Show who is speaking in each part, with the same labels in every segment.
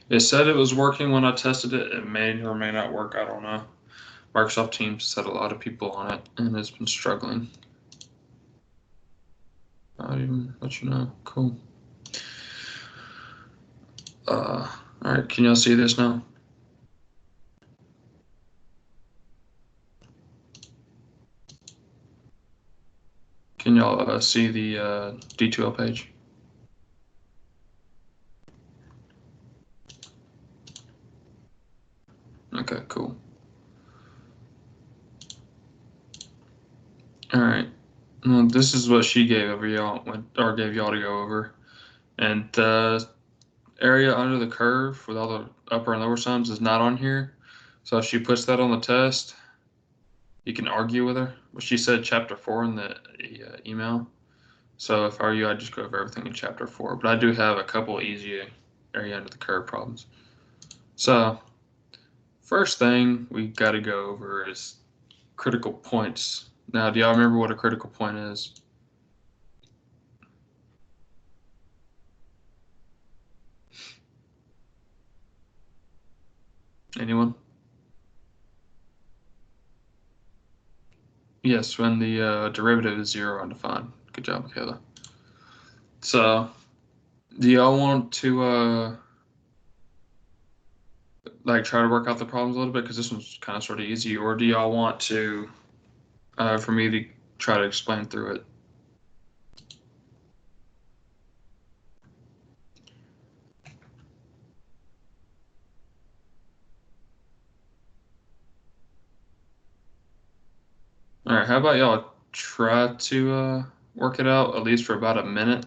Speaker 1: It said it was working when I tested it. It may or may not work. I don't know. Microsoft Teams said a lot of people on it and has been struggling. I'll even let you know. Cool. All right, can y'all see this now? Can y'all see the D2L page? Okay, cool. All right. Well, this is what she gave over y'all, or gave y'all to go over, and the area under the curve with all the upper and lower sums is not on here. So if she puts that on the test, you can argue with her. But she said chapter 4 in the email. So if I were you, I'd just go over everything in chapter 4. But I do have a couple easy area under the curve problems. So first thing we got to go over is critical points. Now, do y'all remember what a critical point is? Anyone? Yes, when the derivative is 0 undefined. Good job, Michaela. So, do y'all want to like try to work out the problems a little bit, because this one's kind of sort of easy, or do y'all want to for me to try to explain through it? All right, how about y'all try to work it out at least for about a minute,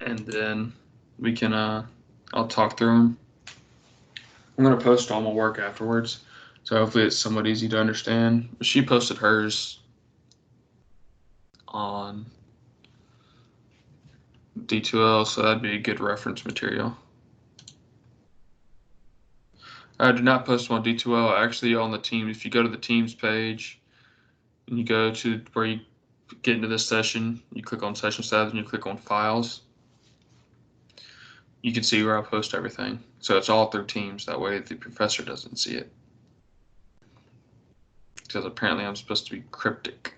Speaker 1: and then we can I'll talk through them. I'm gonna post all my work afterwards, so hopefully it's somewhat easy to understand. She posted hers on D2L, so that'd be a good reference material. I did not post them on D2L. Actually, on the team, if you go to the Teams page and you go to where you get into this session, you click on Session Status and you click on Files, you can see where I post everything. So it's all through Teams. That way the professor doesn't see it. Because apparently I'm supposed to be cryptic.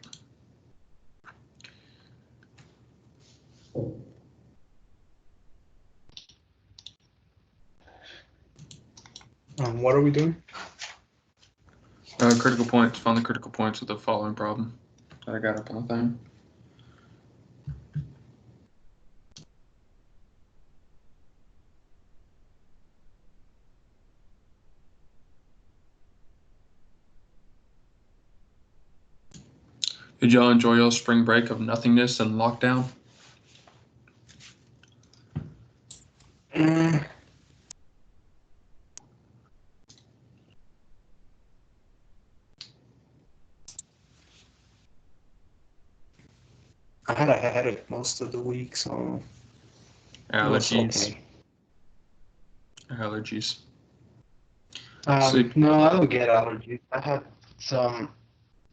Speaker 2: What are we doing?
Speaker 1: Critical points. Find the critical points of the following problem that I got up on the thing. Did y'all enjoy y'all spring break of nothingness and lockdown?
Speaker 2: I had a headache most of the week, so it was
Speaker 1: Allergies.
Speaker 2: okay.
Speaker 1: Allergies.
Speaker 2: No, I don't get allergies. I had some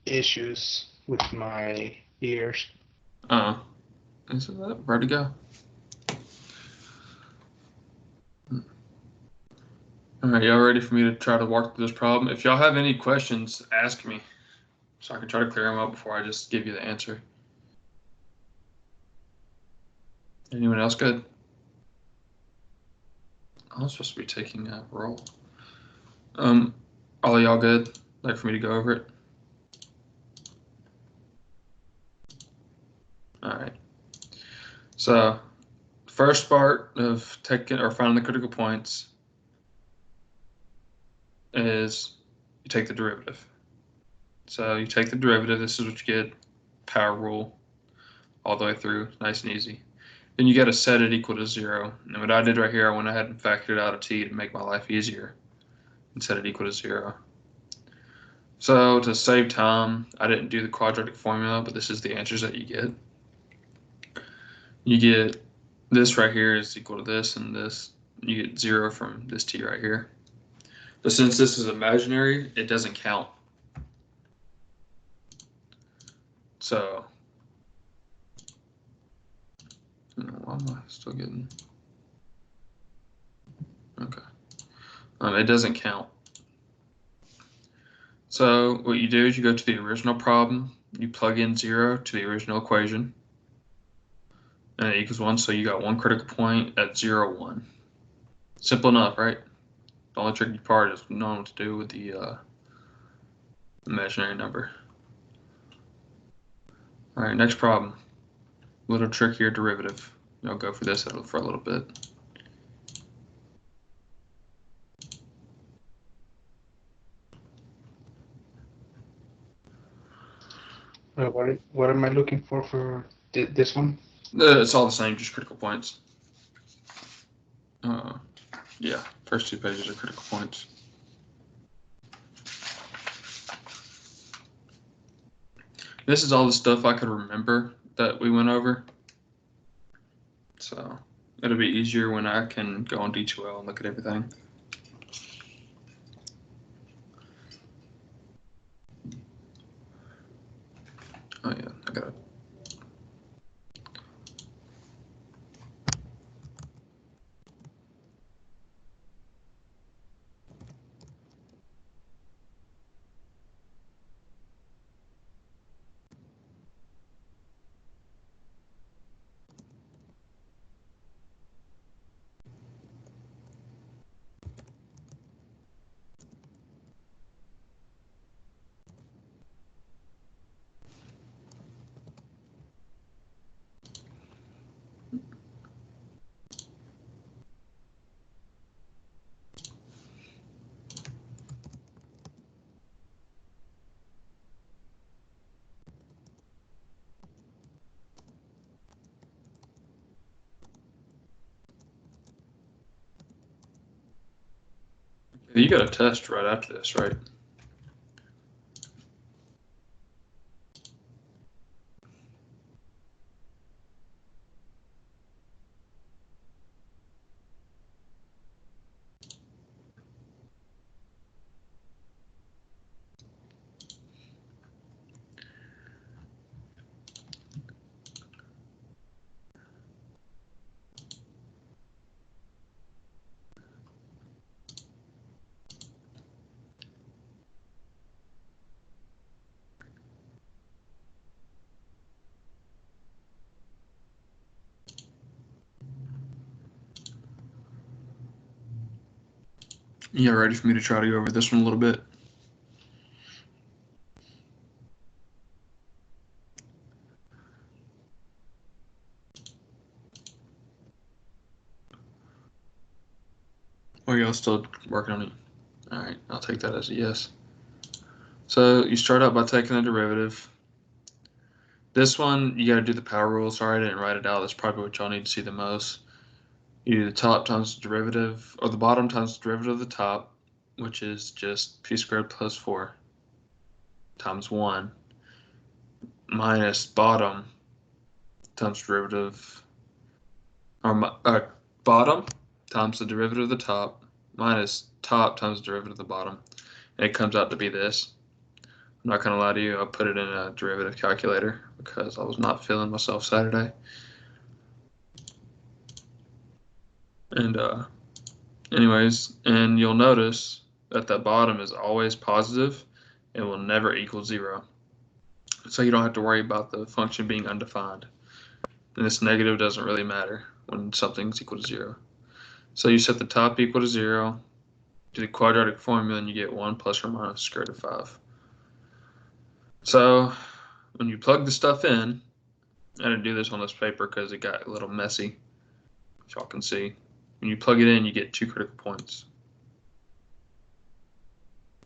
Speaker 2: issues with my ears.
Speaker 1: Is that vertigo? All right, y'all ready for me to try to walk through this problem? If y'all have any questions, ask me so I can try to clear them up before I just give you the answer. Anyone else good? I'm supposed to be taking a roll. All of y'all good? Like for me to go over it? All right. So, first part of taking or finding the critical points is you take the derivative. So you take the derivative. This is what you get. Power rule all the way through. Nice and easy. Then you got to set it equal to 0. And what I did right here, I went ahead and factored out a t to make my life easier and set it equal to 0. So to save time, I didn't do the quadratic formula, but this is the answers that you get. You get this right here is equal to this, and this. You get 0 from this t right here. But since this is imaginary, it doesn't count. So, why am I still getting... It doesn't count. So what you do is you go to the original problem, you plug in 0 to the original equation, and it equals 1, so you got one critical point at 0, 1. Simple enough, right? The only tricky part is knowing what to do with the imaginary number. All right, next problem. A little trickier derivative. I'll go for this for a little bit.
Speaker 2: What am I looking for this one?
Speaker 1: It's all the same, just critical points. Yeah, first 2 pages are critical points. This is all the stuff I could remember that we went over. So it'll be easier when I can go on D2L and look at everything. Oh yeah, I got it. You got a test right after this, right? You ready for me to try to go over this one a little bit? Or y'all still working on it? All right, I'll take that as a yes. So you start out by taking the derivative. This one, you got to do the power rule. Sorry, I didn't write it out. That's probably what y'all need to see the most. You do the top times the derivative, or the bottom times the derivative of the top, which is just p squared plus 4 times 1 minus bottom times derivative, or bottom times the derivative of the top minus top times the derivative of the bottom. And it comes out to be this. I'm not going to lie to you, I put it in a derivative calculator because I was not feeling myself Saturday. And anyways, and you'll notice that the bottom is always positive and will never equal 0. So you don't have to worry about the function being undefined. And this negative doesn't really matter when something's equal to 0. So you set the top equal to 0, do the quadratic formula, and you get 1 plus or minus the square root of 5. So when you plug the stuff in, I didn't do this on this paper because it got a little messy, as y'all can see. When you plug it in, you get 2 critical points.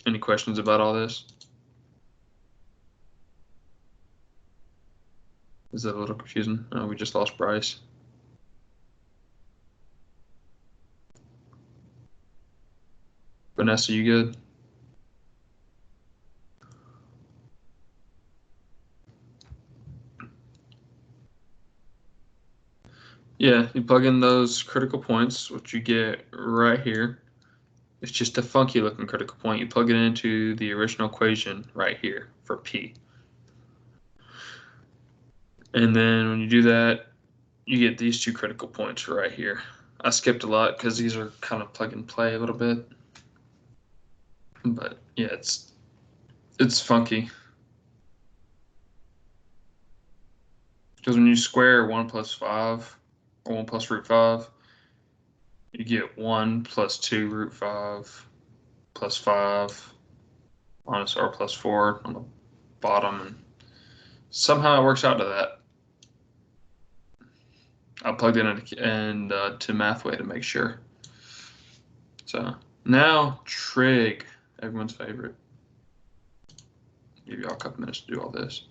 Speaker 1: Any questions about all this? Is that a little confusing? Oh, we just lost Bryce. Vanessa, you good? Yeah, you plug in those critical points, which you get right here. It's just a funky looking critical point. You plug it into the original equation right here for P. And then when you do that, you get these 2 critical points right here. I skipped a lot because these are kind of plug and play a little bit. But yeah, it's funky. Because when you square 1 plus 5, or 1 plus root 5, you get 1 plus 2 root 5 plus 5 minus r plus 4 on the bottom. And somehow it works out to that. I plugged in to Mathway to make sure. So now trig, everyone's favorite. Give y'all a couple minutes to do all this.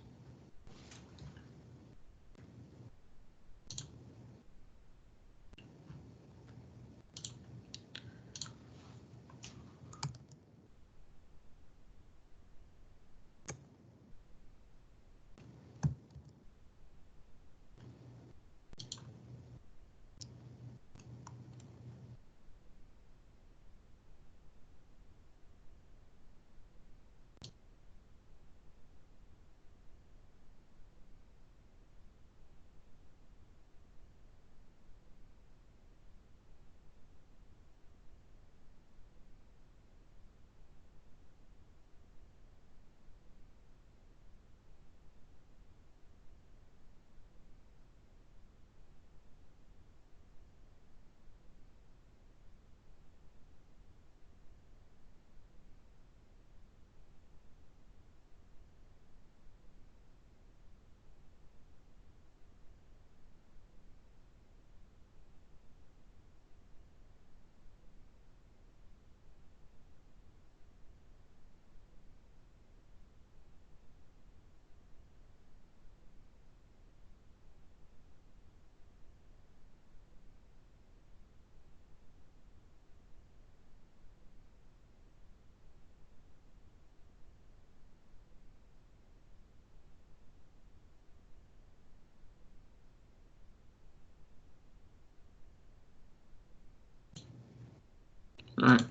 Speaker 1: All right,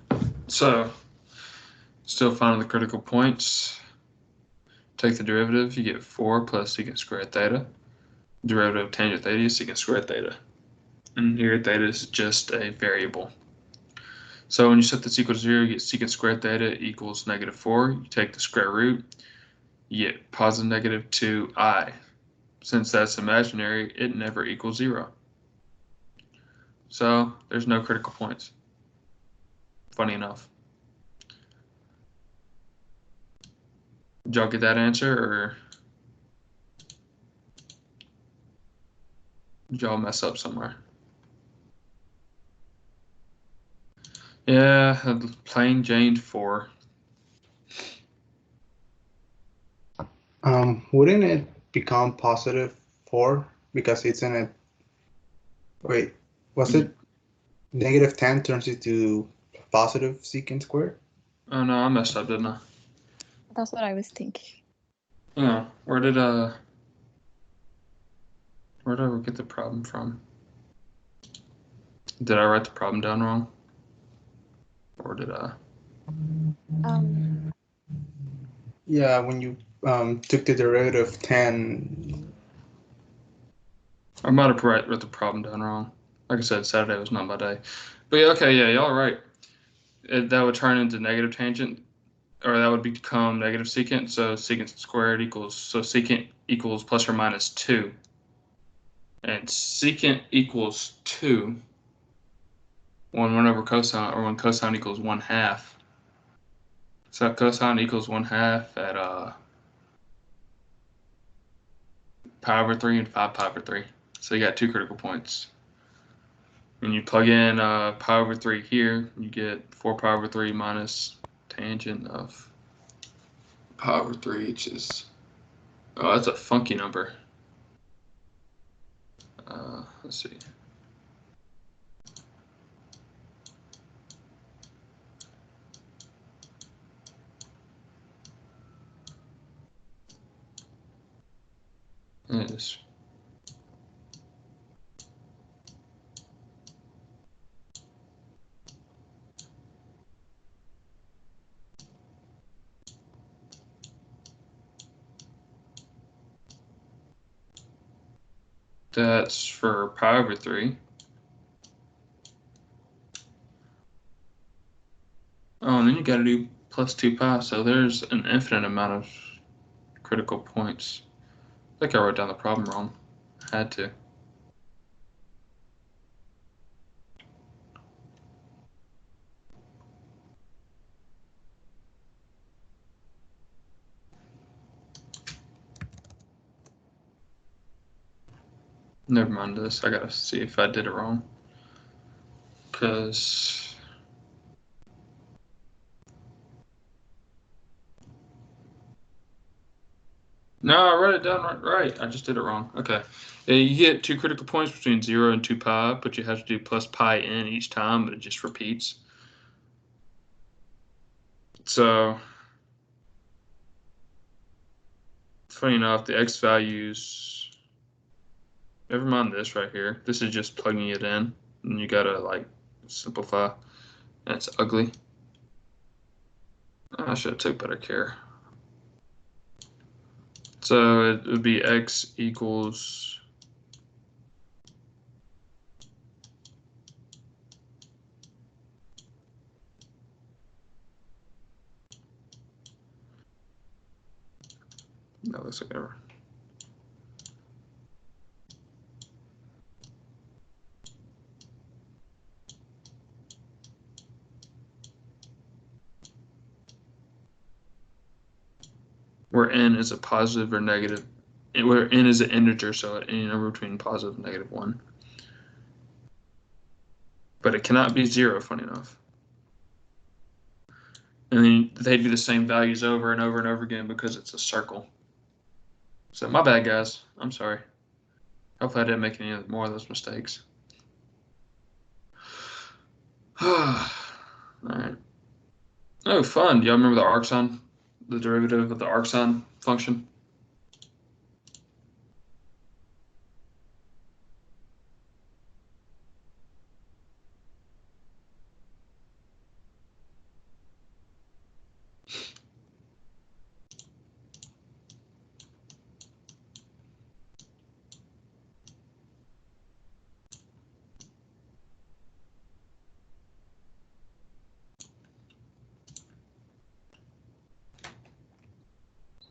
Speaker 1: so still finding the critical points. Take the derivative, you get 4 plus secant squared theta. Derivative of tangent theta is secant squared theta. And here theta is just a variable. So when you set this equal to 0, you get secant squared theta equals -4. You take the square root, you get positive negative 2i. Since that's imaginary, it never equals 0. So there's no critical points. Funny enough. Did y'all get that answer, or did y'all mess up somewhere? Yeah, plain Jane 4.
Speaker 2: Wouldn't it become positive 4 because it's in a... Wait, was it negative 10 turns into positive secant squared?
Speaker 1: Oh no, I messed up, didn't I?
Speaker 3: That's what I was thinking.
Speaker 1: Oh, where did I get the problem from? Did I write the problem down wrong? Or did I?
Speaker 2: Yeah, when you took the derivative of 10.
Speaker 1: I might have wrote the problem down wrong. Like I said, Saturday was not my day. But yeah, okay, yeah, y'all are right. That would turn into negative tangent, or that would become negative secant. So secant squared equals, so secant equals plus or minus 2. And secant equals 2 when 1 over cosine, or when cosine equals 1/2. So cosine equals 1/2 at pi over 3 and 5 pi over 3. So you got 2 critical points. When you plug in pi over 3 here, you get 4 pi over 3 minus tangent of pi over 3, which is, oh, that's a funky number. Let's see. It is. That's for pi over 3. Oh, and then you got to do plus 2 pi, so there's an infinite amount of critical points. I think I wrote down the problem wrong. I had to. Never mind this. I gotta see if I did it wrong. Because no, I wrote it down right. I just did it wrong. Okay. You get 2 critical points between 0 and 2 pi, but you have to do plus pi n each time, but it just repeats. So, funny enough, the x values, never mind this right here. This is just plugging it in, and you gotta like simplify, and it's ugly. I should have took better care. So it would be x equals no, that's like error. Where n is a positive or negative, where n is an integer, so any number between positive and negative 1. But it cannot be 0, funny enough. And then they do the same values over and over and over again because it's a circle. So my bad, guys. I'm sorry. Hopefully I didn't make any more of those mistakes. All right. Oh, fun. Y'all remember the arcsine? The derivative of the arcsine function?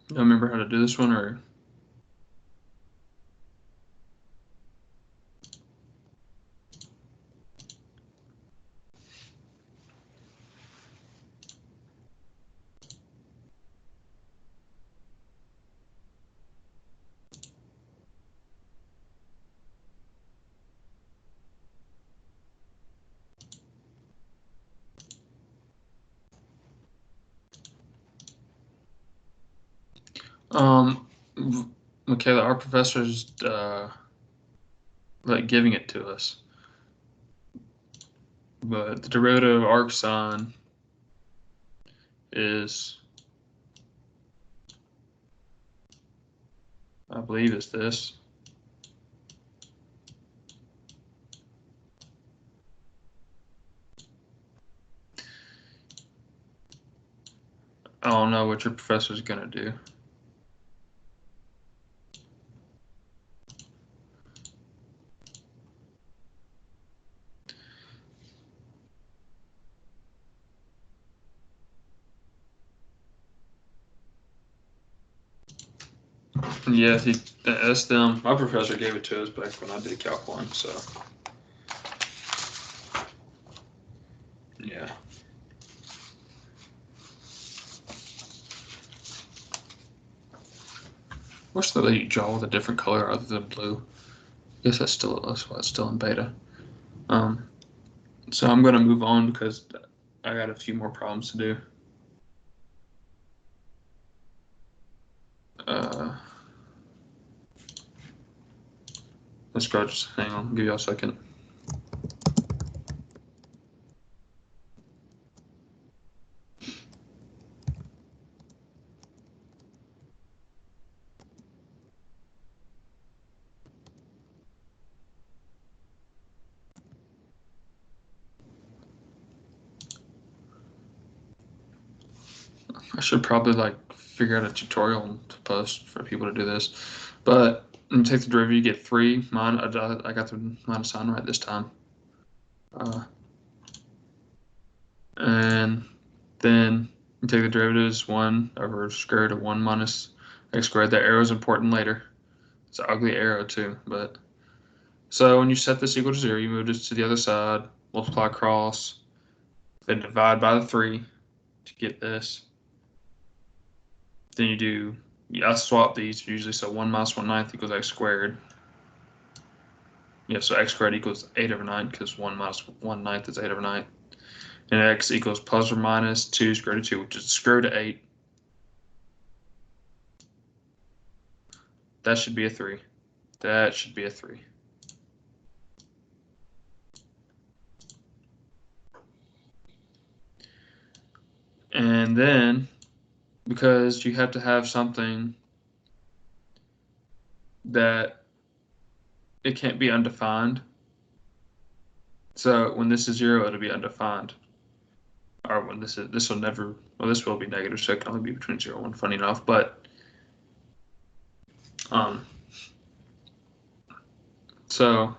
Speaker 1: Y'all remember how to do this one, or? Michaela, our professor's like giving it to us, but the derivative of arcsine is, I believe, is this. I don't know what your professor's gonna do. Yeah, that's them. My professor gave it to us back when I did Calc 1, so. Yeah. Wish they let you draw with a different color other than blue. I guess that's why it's still in beta. So I'm gonna move on because I got a few more problems to do. Let's go. Just hang on. I'll give you a second. I should probably like figure out a tutorial to post for people to do this, but I'm take the derivative, you get 3. Mine, I got the minus sign right this time. And then You take the derivative as 1 over square root of 1 minus x squared. That arrow is important later. It's an ugly arrow too, but so when you set this equal to 0, you move this to the other side, multiply across, then divide by the 3 to get this. Then I swap these usually, so 1 minus 1/9 equals x squared. Yeah, so x squared equals 8 over 9 because 1 minus 1/9 is 8 over 9. And x equals plus or minus 2 square root of 2, which is square root of 8. That should be a 3. That should be a 3. And then, because you have to have something that it can't be undefined. So when this is 0, it'll be undefined. Or when this will never, well, this will be negative, so it can only be between 0 and 1, funny enough. But so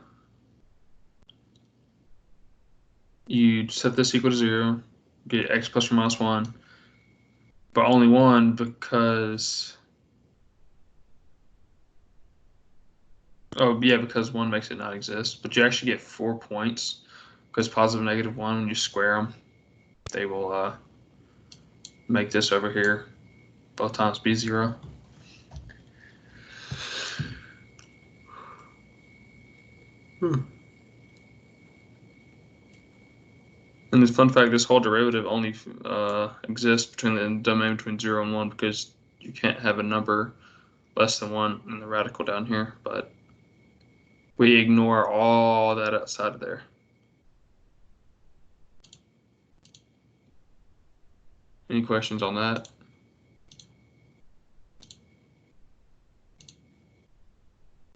Speaker 1: you set this equal to 0, get x plus or minus 1, but only 1 because, oh yeah, because 1 makes it not exist. But you actually get 4 points because positive, negative 1, when you square them, they will make this over here both times be 0. And the fun fact, this whole derivative only exists between the domain between 0 and 1 because you can't have a number less than 1 in the radical down here, but we ignore all that outside of there. Any questions on that?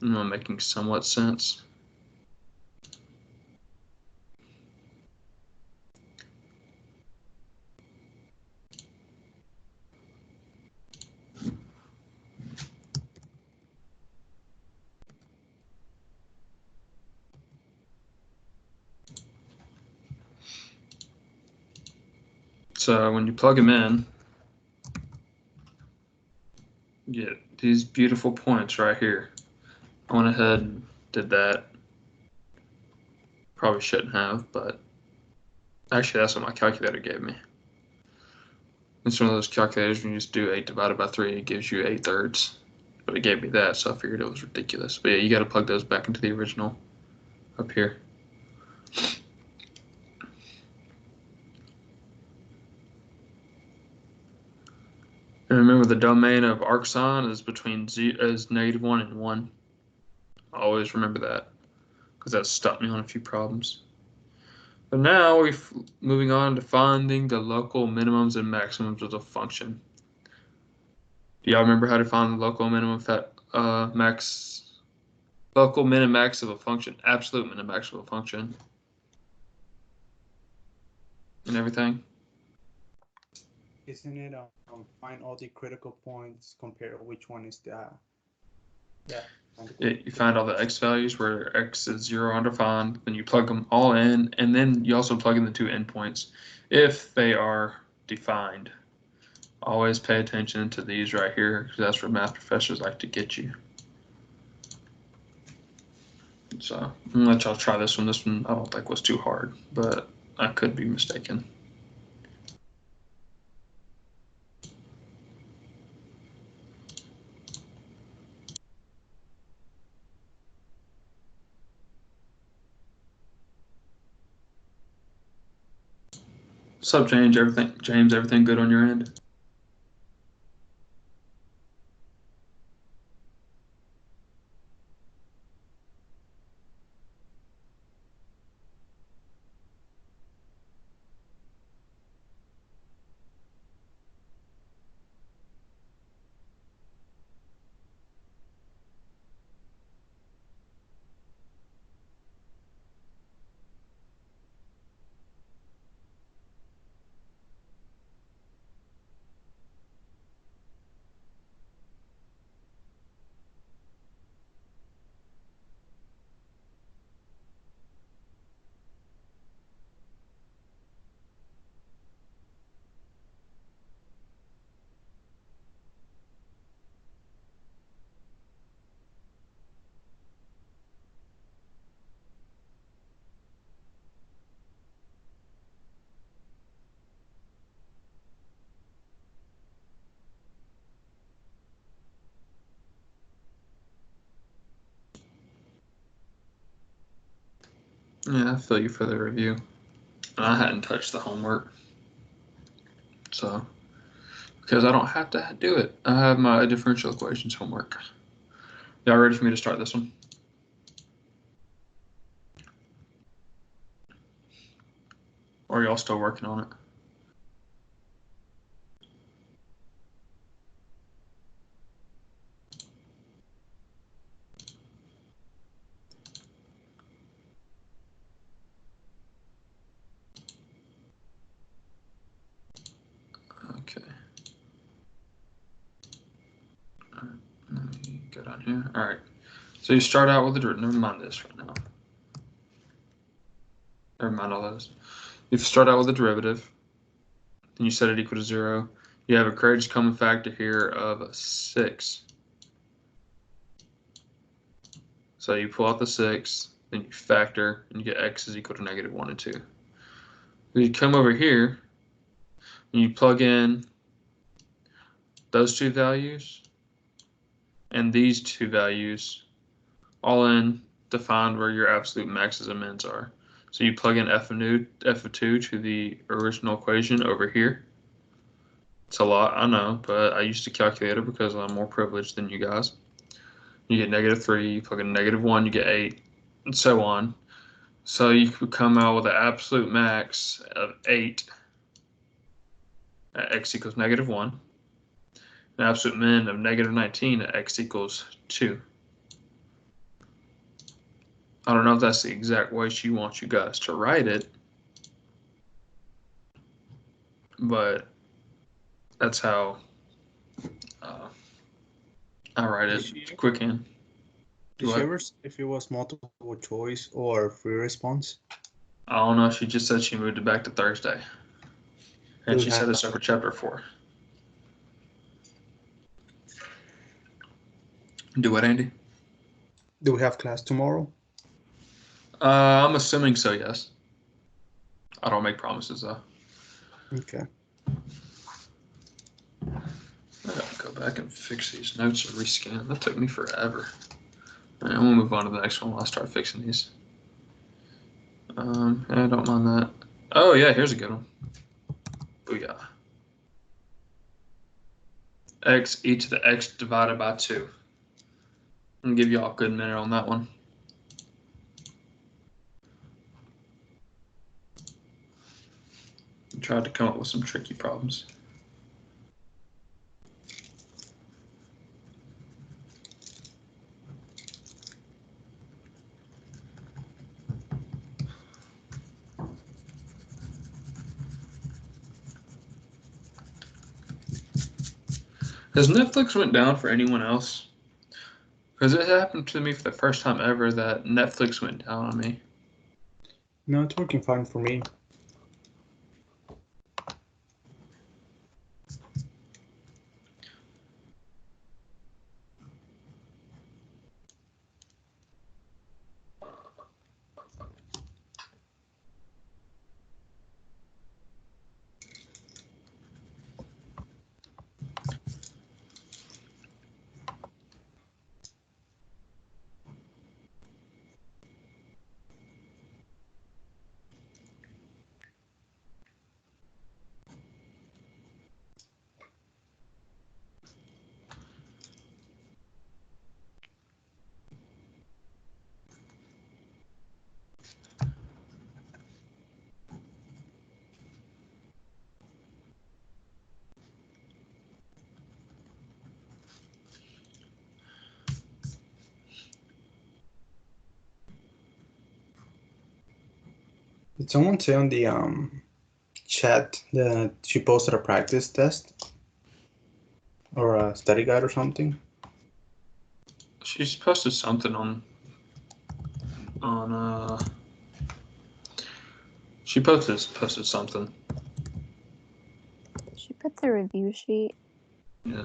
Speaker 1: Am I making somewhat sense? So when you plug them in, you get these beautiful points right here. I went ahead and did that. Probably shouldn't have, but actually that's what my calculator gave me. It's one of those calculators when you just do 8 divided by 3, it gives you 8/3. But it gave me that, so I figured it was ridiculous. But yeah, you got to plug those back into the original up here. And remember, the domain of arcsine is between -1 and 1. Always remember that, because that stopped me on a few problems. But now we're moving on to finding the local minimums and maximums of the function. Do y'all remember how to find the local minimum local min and max of a function, absolute min and max of a function, and everything?
Speaker 2: Isn't it find all the critical points, compare which one is the
Speaker 1: You find all the x values where x is 0 undefined, then you plug them all in, and then you also plug in the 2 endpoints if they are defined. Always pay attention to these right here, because that's where math professors like to get you. So I'm gonna let y'all try this one. This one I don't think was too hard, but I could be mistaken. What's up, James? Everything good on your end? Yeah, I feel you for the review. I hadn't touched the homework. So, because I don't have to do it. I have my differential equations homework. Y'all ready for me to start this one? Or are y'all still working on it? Okay. All right. Let me go down here. All right. So you start out with the derivative. Never mind this right now. Never mind all those. You start out with a derivative. Then you set it equal to 0. You have a greatest common factor here of 6. So you pull out the 6, then you factor, and you get x is equal to negative 1 and 2. Then you come over here, and you plug in those two values and these two values, all in to find where your absolute maxes and mins are. So you plug in f of 2 to the original equation over here. It's a lot, I know, but I used to calculate it because I'm more privileged than you guys. You get negative 3, you plug in negative 1, you get 8, and so on. So you could come out with an absolute max of 8 at x equals negative 1, an absolute min of negative 19 at x equals 2. I don't know if that's the exact way she wants you guys to write it, but that's how I write it. Quickhand.
Speaker 2: Did she ever say if it was multiple choice or free response?
Speaker 1: I don't know. She just said she moved it back to Thursday. And she said it's over chapter 4. Do what, Andy?
Speaker 2: Do we have class tomorrow?
Speaker 1: I'm assuming so, yes. I don't make promises, though.
Speaker 2: Okay.
Speaker 1: I gotta go back and fix these notes and rescan. That took me forever. All right, we'll move on to the next one while I start fixing these. I don't mind that. Oh, yeah, here's a good one. Booyah. X e to the x divided by 2. I'm gonna give you all a good minute on that one. I tried to come up with some tricky problems. Has Netflix went down for anyone else? Because it happened to me for the first time ever that Netflix went down on me.
Speaker 2: No, it's working fine for me. Did someone say on the chat that she posted a practice test or a study guide or something?
Speaker 1: She's posted something on she posted something.
Speaker 3: She put the review sheet.
Speaker 1: Yeah.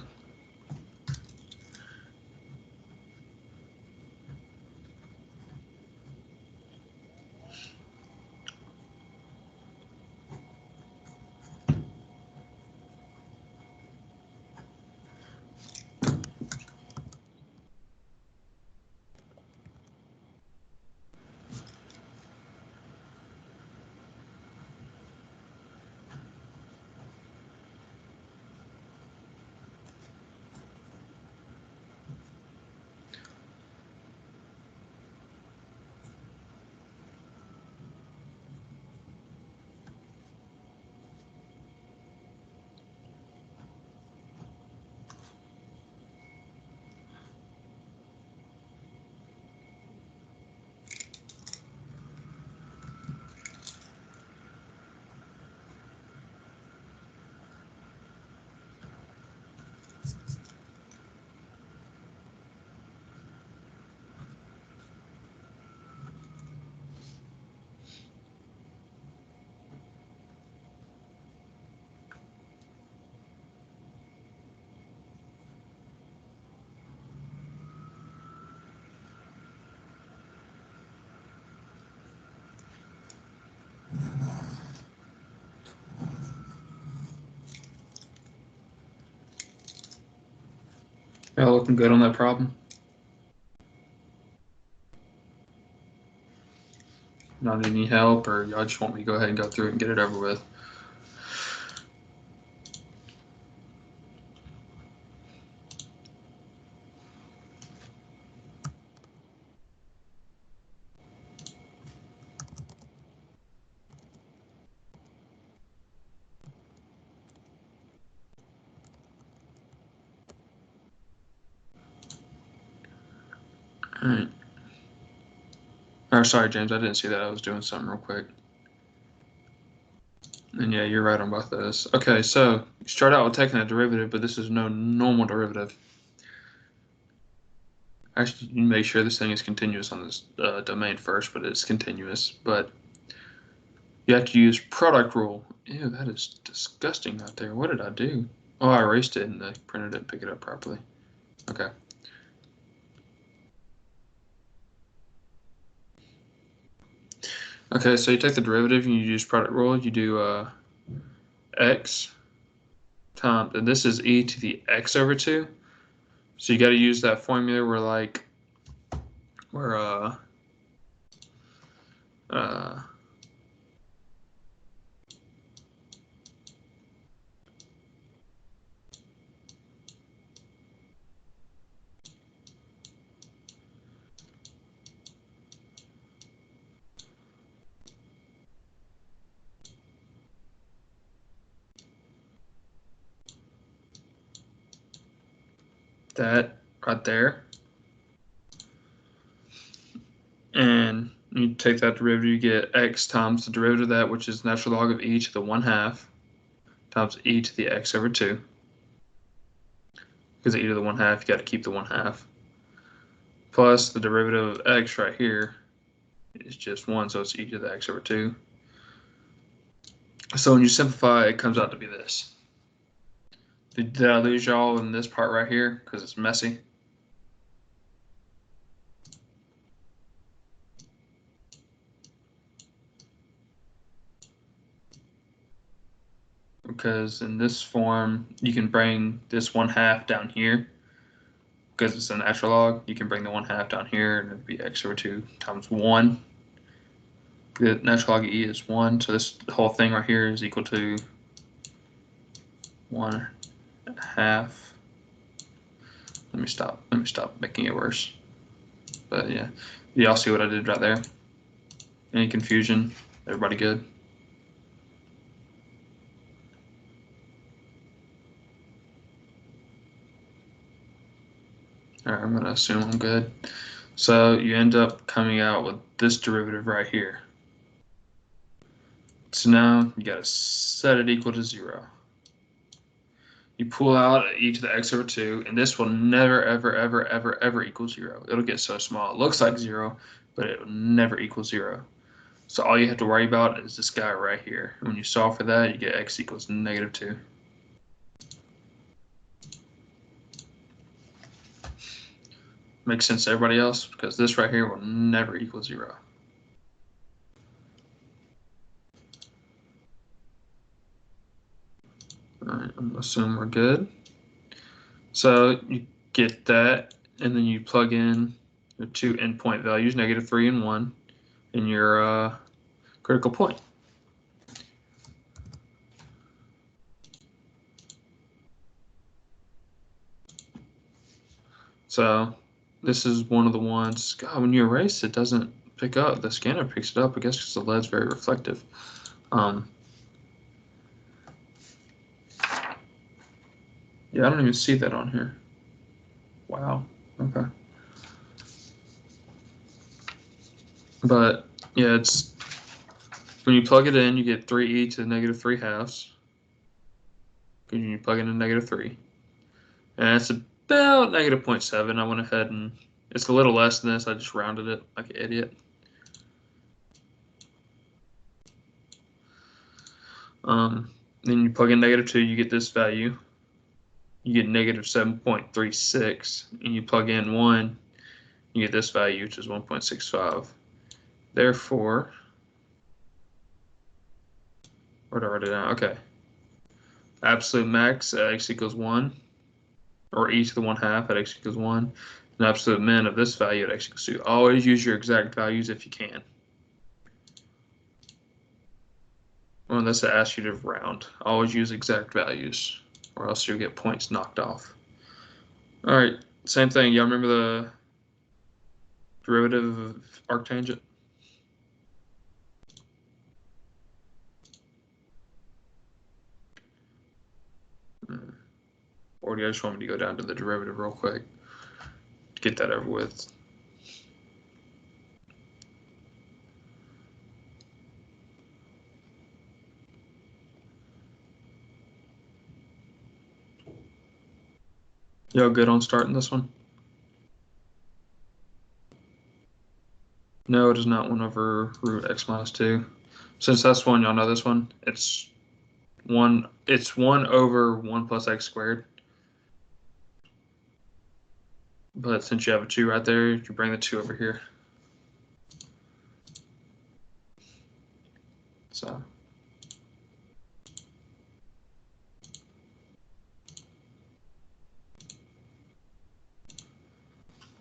Speaker 1: Y'all looking good on that problem? Not any help, or y'all just want me to go ahead and go through it and get it over with? All right. Or sorry, James, I didn't see that. I was doing something real quick. And yeah, you're right on both of those. Okay, so you start out with taking a derivative, but this is no normal derivative. Actually, you make sure this thing is continuous on this domain first, but it's continuous. But you have to use product rule. Ew, that is disgusting out there. What did I do? Oh, I erased it and the printer didn't pick it up properly. Okay. Okay, so you take the derivative and you use product rule. You do x times, and this is e to the x over 2. So you got to use that formula where that right there. And you take that derivative, you get x times the derivative of that, which is natural log of e to the 1/2 times e to the x over 2. Because e to the 1/2, you got to keep the 1/2. Plus the derivative of x right here is just 1, so it's e to the x over 2. So when you simplify, it comes out to be this. Did I lose y'all in this part right here? Because it's messy. Because in this form, you can bring this 1/2 down here. Because it's a natural log, you can bring the 1/2 down here, and it'd be x over 2 times 1. The natural log of e is 1, so this whole thing right here is equal to 1/2. Let me stop making it worse. But yeah, y'all see what I did right there? Any confusion? Everybody good? All right, I'm gonna assume I'm good. So you end up coming out with this derivative right here. So now you gotta set it equal to 0. You pull out e to the x over 2, and this will never, ever, ever, ever, ever equal 0. It'll get so small. It looks like 0, but it will never equal 0. So all you have to worry about is this guy right here. When you solve for that, you get x equals -2. Makes sense to everybody else? Because this right here will never equal 0. All right, I'm assuming we're good. So you get that, and then you plug in your two endpoint values, -3 and 1, in your critical point. So this is one of the ones, God, when you erase, it doesn't pick up. The scanner picks it up, I guess, because the lead's very reflective. Yeah, I don't even see that on here. Wow. Okay. But yeah, it's when you plug it in, you get 3e to the -3/2. When you plug in a -3, and it's about -0.7. I went ahead and it's a little less than this. I just rounded it like an idiot. Then you plug in -2, you get this value. You get -7.36, and you plug in 1, you get this value, which is 1.65. Therefore, where did I write it down? Okay. Absolute max x equals 1. or e to the 1/2 at x equals 1, and absolute min of this value at x equals 2. Always use your exact values if you can. Well, unless it asks you to round. Always use exact values, or else you'll get points knocked off. All right, same thing. Y'all remember the derivative of arctangent? Or do you just want me to go down to the derivative real quick to get that over with? Y'all good on starting this one? No, it is not 1 over root x minus 2. Since that's one, y'all know this one. It's 1 over 1 plus x squared. But since you have a 2 right there, you bring the 2 over here. So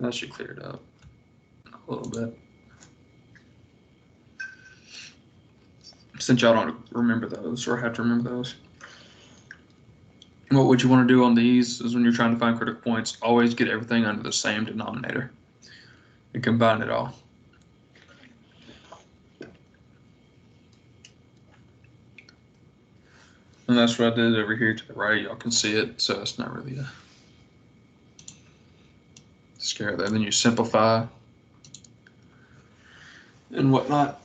Speaker 1: that should clear it up a little bit. Since y'all don't remember those or have to remember those. What would you want to do on these is when you're trying to find critical points, always get everything under the same denominator and combine it all. And that's what I did over here to the right. Y'all can see it, so it's not really a scare there. Then you simplify and whatnot.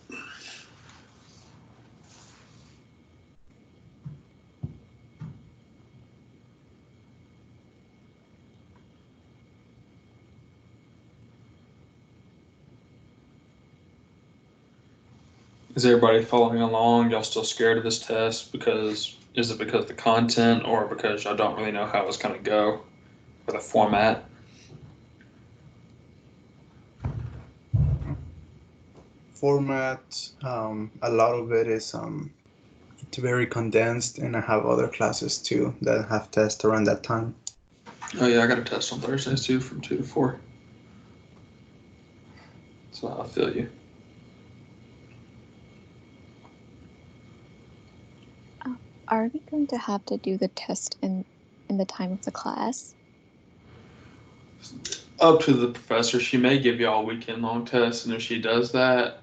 Speaker 1: Is everybody following along? Y'all still scared of this test? Is it because of the content or because y'all don't really know how it's gonna go for the format?
Speaker 2: Format, a lot of it is it's very condensed, and I have other classes too that have tests around that time.
Speaker 1: Oh yeah, I got a test on Thursdays too from 2 to 4. So I feel you.
Speaker 3: Are we going to have to do the test in the time of the class?
Speaker 1: Up to the professor. She may give y'all a weekend long test, and if she does that,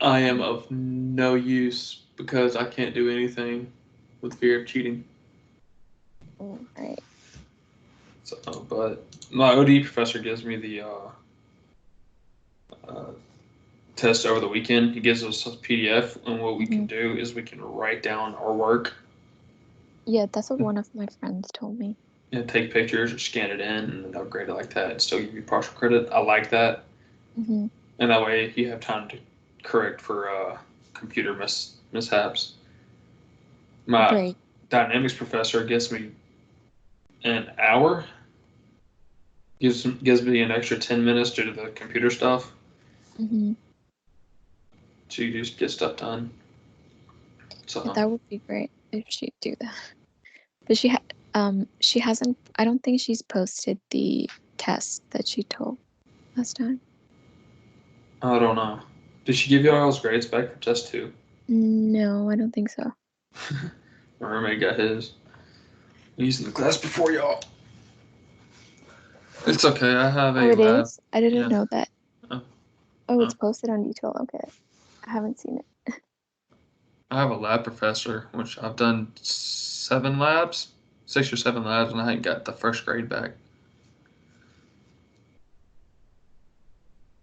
Speaker 1: I am of no use because I can't do anything with fear of cheating.
Speaker 3: Right.
Speaker 1: So, but my OD professor gives me the test over the weekend. He gives us a PDF, and what we can do is we can write down our work.
Speaker 3: Yeah, that's what one of my friends told me.
Speaker 1: And take pictures or scan it in, and they'll grade it like that and still give you partial credit. I like that.
Speaker 3: Mm-hmm.
Speaker 1: And that way you have time to correct for computer mishaps. My dynamics professor gives me an hour. Gives me an extra 10 minutes due to the computer stuff.
Speaker 3: Mm-hmm.
Speaker 1: To just get stuff done. So
Speaker 3: that would be great if she'd do that. But she hasn't. I don't think she's posted the test that she told last time.
Speaker 1: I don't know. Did she give you all those grades back for test 2?
Speaker 3: No, I don't think so.
Speaker 1: My roommate got his. He's in the class before y'all. It's okay. I have a
Speaker 3: it
Speaker 1: lab.
Speaker 3: Is? I didn't know that. It's posted on D12. Okay. I haven't seen it.
Speaker 1: I have a lab professor, which I've done 7 labs, 6 or 7 labs, and I ain't got the first grade back.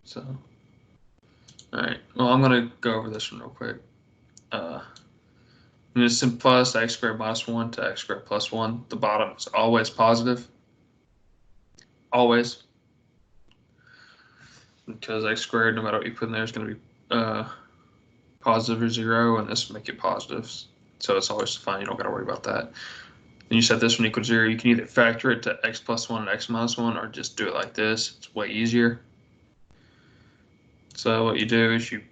Speaker 1: So, all right. Well, I'm gonna go over this one real quick. I'm gonna simplify this to x squared minus 1 to x squared plus 1. The bottom is always positive. Always. Because x squared, no matter what you put in there, is going to be positive or 0, and this will make it positive. So it's always fine. You don't got to worry about that. Then you set this one equals 0. You can either factor it to x plus 1 and x minus 1, or just do it like this. It's way easier. So what you do is you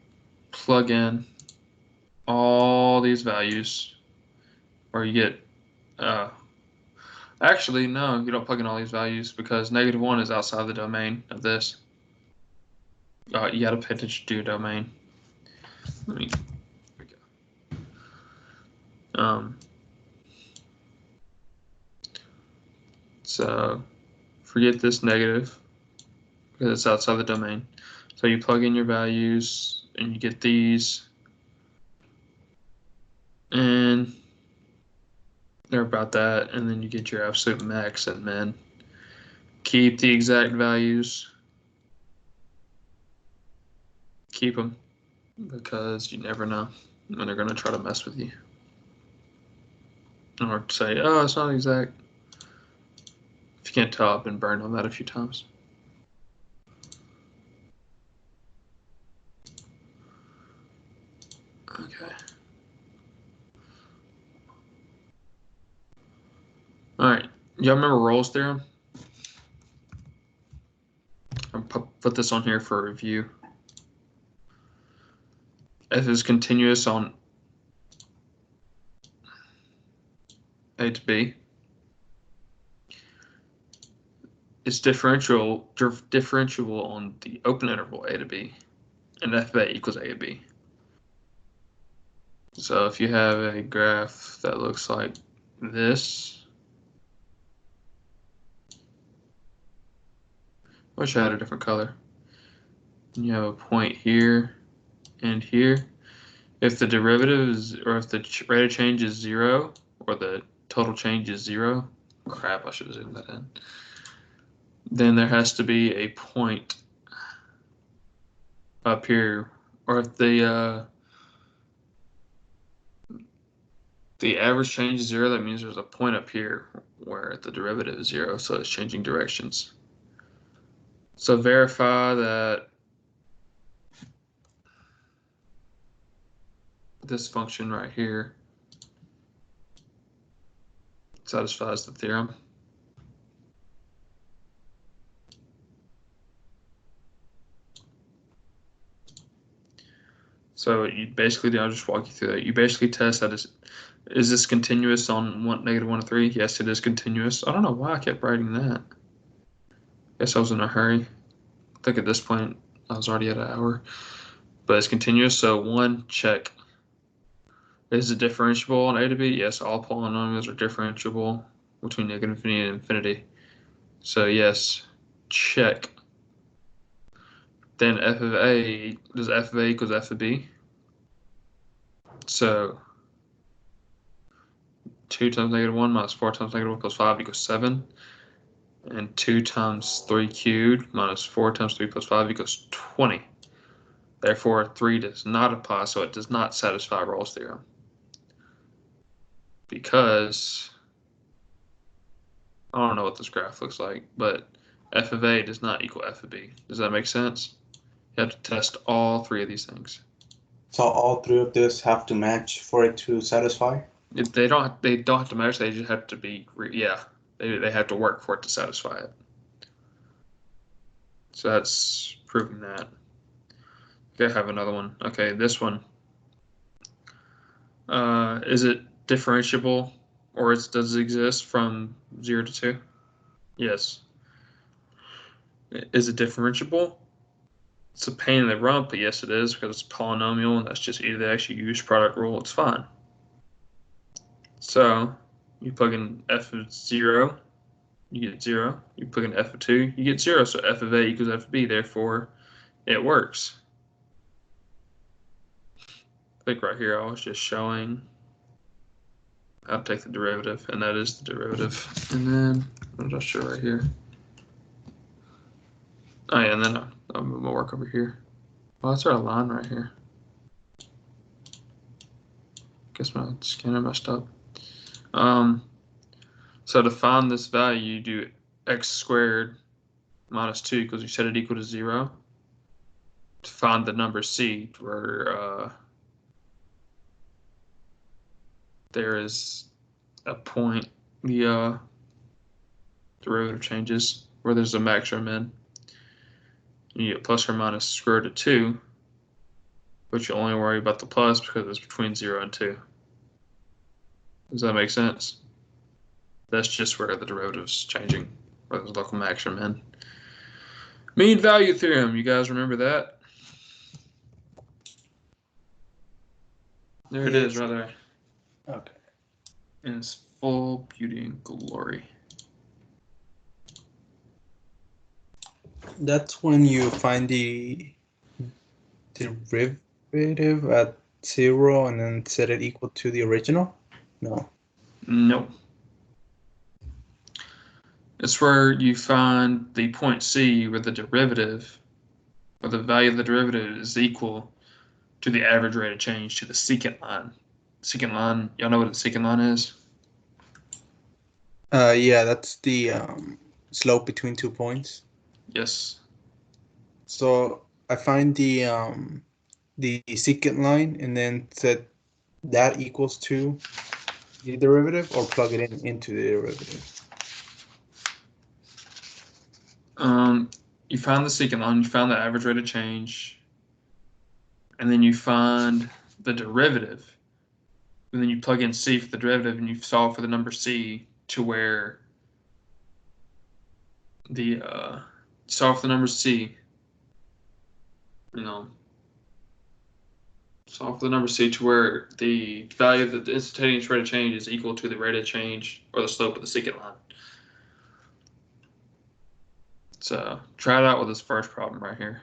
Speaker 1: plug in all these values, or you get Actually, no, you don't plug in all these values because -1 is outside the domain of this. You got to pay attention to your domain. Let me. Here we go. So forget this negative because it's outside the domain. So you plug in your values and you get these, and they're about that, and then you get your absolute max and min. Keep the exact values. Keep them because you never know when they're going to try to mess with you or say, oh, it's not exact. If you can't tell, I've been burned on that a few times. Okay. All right. Y'all remember Rolle's theorem? I'll put this on here for review. F is continuous on A to B. It's differentiable on the open interval A to B, and F of A equals A to B. So if you have a graph that looks like this, I wish I had a different color. And you have a point here and here. If the derivative is, or if the rate of change is 0, or the total change is 0, crap, I should have zoomed that in. Then there has to be a point up here, or if the average change is 0, that means there's a point up here where the derivative is 0, so it's changing directions. So verify that this function right here satisfies the theorem. So you basically, I'll just walk you through that. You basically test that is this continuous on -1 and 3? Yes, it is continuous. I don't know why I kept writing that. Guess I was in a hurry. I think at this point I was already at an hour. But it's continuous, so 1, check. Is it differentiable on A to B? Yes, all polynomials are differentiable between -infinity and infinity. So yes, check. Then f of A, does f of A equals f of B? So 2 times -1 minus 4 times -1 plus 5 equals 7. And 2 times 3 cubed minus 4 times 3 plus 5 equals 20. Therefore, 3 does not apply, so it does not satisfy Rolle's theorem. Because I don't know what this graph looks like, but f of A does not equal f of B. Does that make sense? You have to test all 3 of these things.
Speaker 2: So all 3 of this have to match for it to satisfy?
Speaker 1: They don't have to match, they just have to be, yeah, they have to work for it to satisfy it. So that's proving that. Okay, I have another one. Okay, this one. Is it differentiable, or does it exist from 0 to 2? Yes. Is it differentiable? It's a pain in the rump, but yes, it is, because it's polynomial, and that's just e to the x. You use product rule, it's fine. So you plug in f of 0, you get 0. You plug in f of 2, you get 0. So f of A equals f of B. Therefore, it works. I think right here I was just showing how to take the derivative, and that is the derivative. And then what did I show right here? Oh yeah, and then I'll move my work over here. Well, that's our line right here. Guess my scanner messed up. So to find this value, you do x squared minus 2 because you set it equal to 0. To find the number c, where there is a point, the derivative changes, where there's a max or min. You get plus or minus square root of 2, but you only worry about the plus because it's between 0 and 2. Does that make sense? That's just where the derivative's changing, where the local maximum in. Mean value theorem, you guys remember that? There it is, right there.
Speaker 2: Okay.
Speaker 1: In its full beauty and glory.
Speaker 2: That's when you find the derivative at 0 and then set it equal to the original? No.
Speaker 1: Nope. It's where you find the point C where the derivative, or the value of the derivative is equal to the average rate of change to the secant line. Secant line, y'all know what a secant line is?
Speaker 2: Yeah, that's the slope between 2 points.
Speaker 1: Yes.
Speaker 2: So I find the secant line and then set that equals to the derivative, or plug it into the derivative.
Speaker 1: You find the secant line, you find the average rate of change, and then you find the derivative, and then you plug in C for the derivative, and you solve for the number C to where the solve for the number C. Solve for the number C to where the value of the instantaneous rate of change is equal to the rate of change or the slope of the secant line. So try it out with this first problem right here.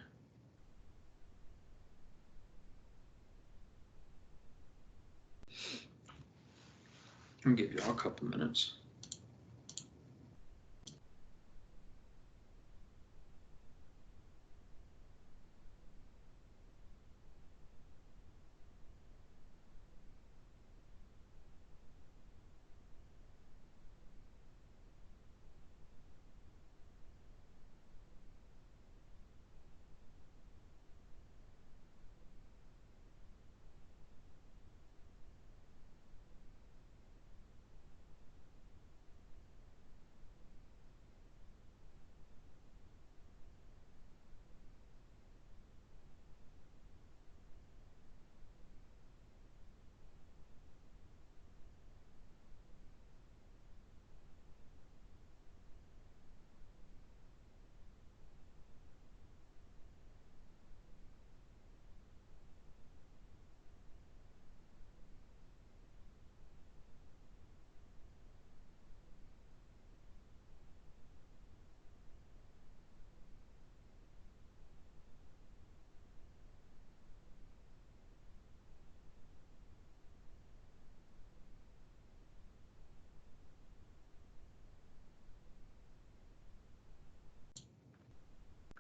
Speaker 1: I'm gonna give you all a couple minutes.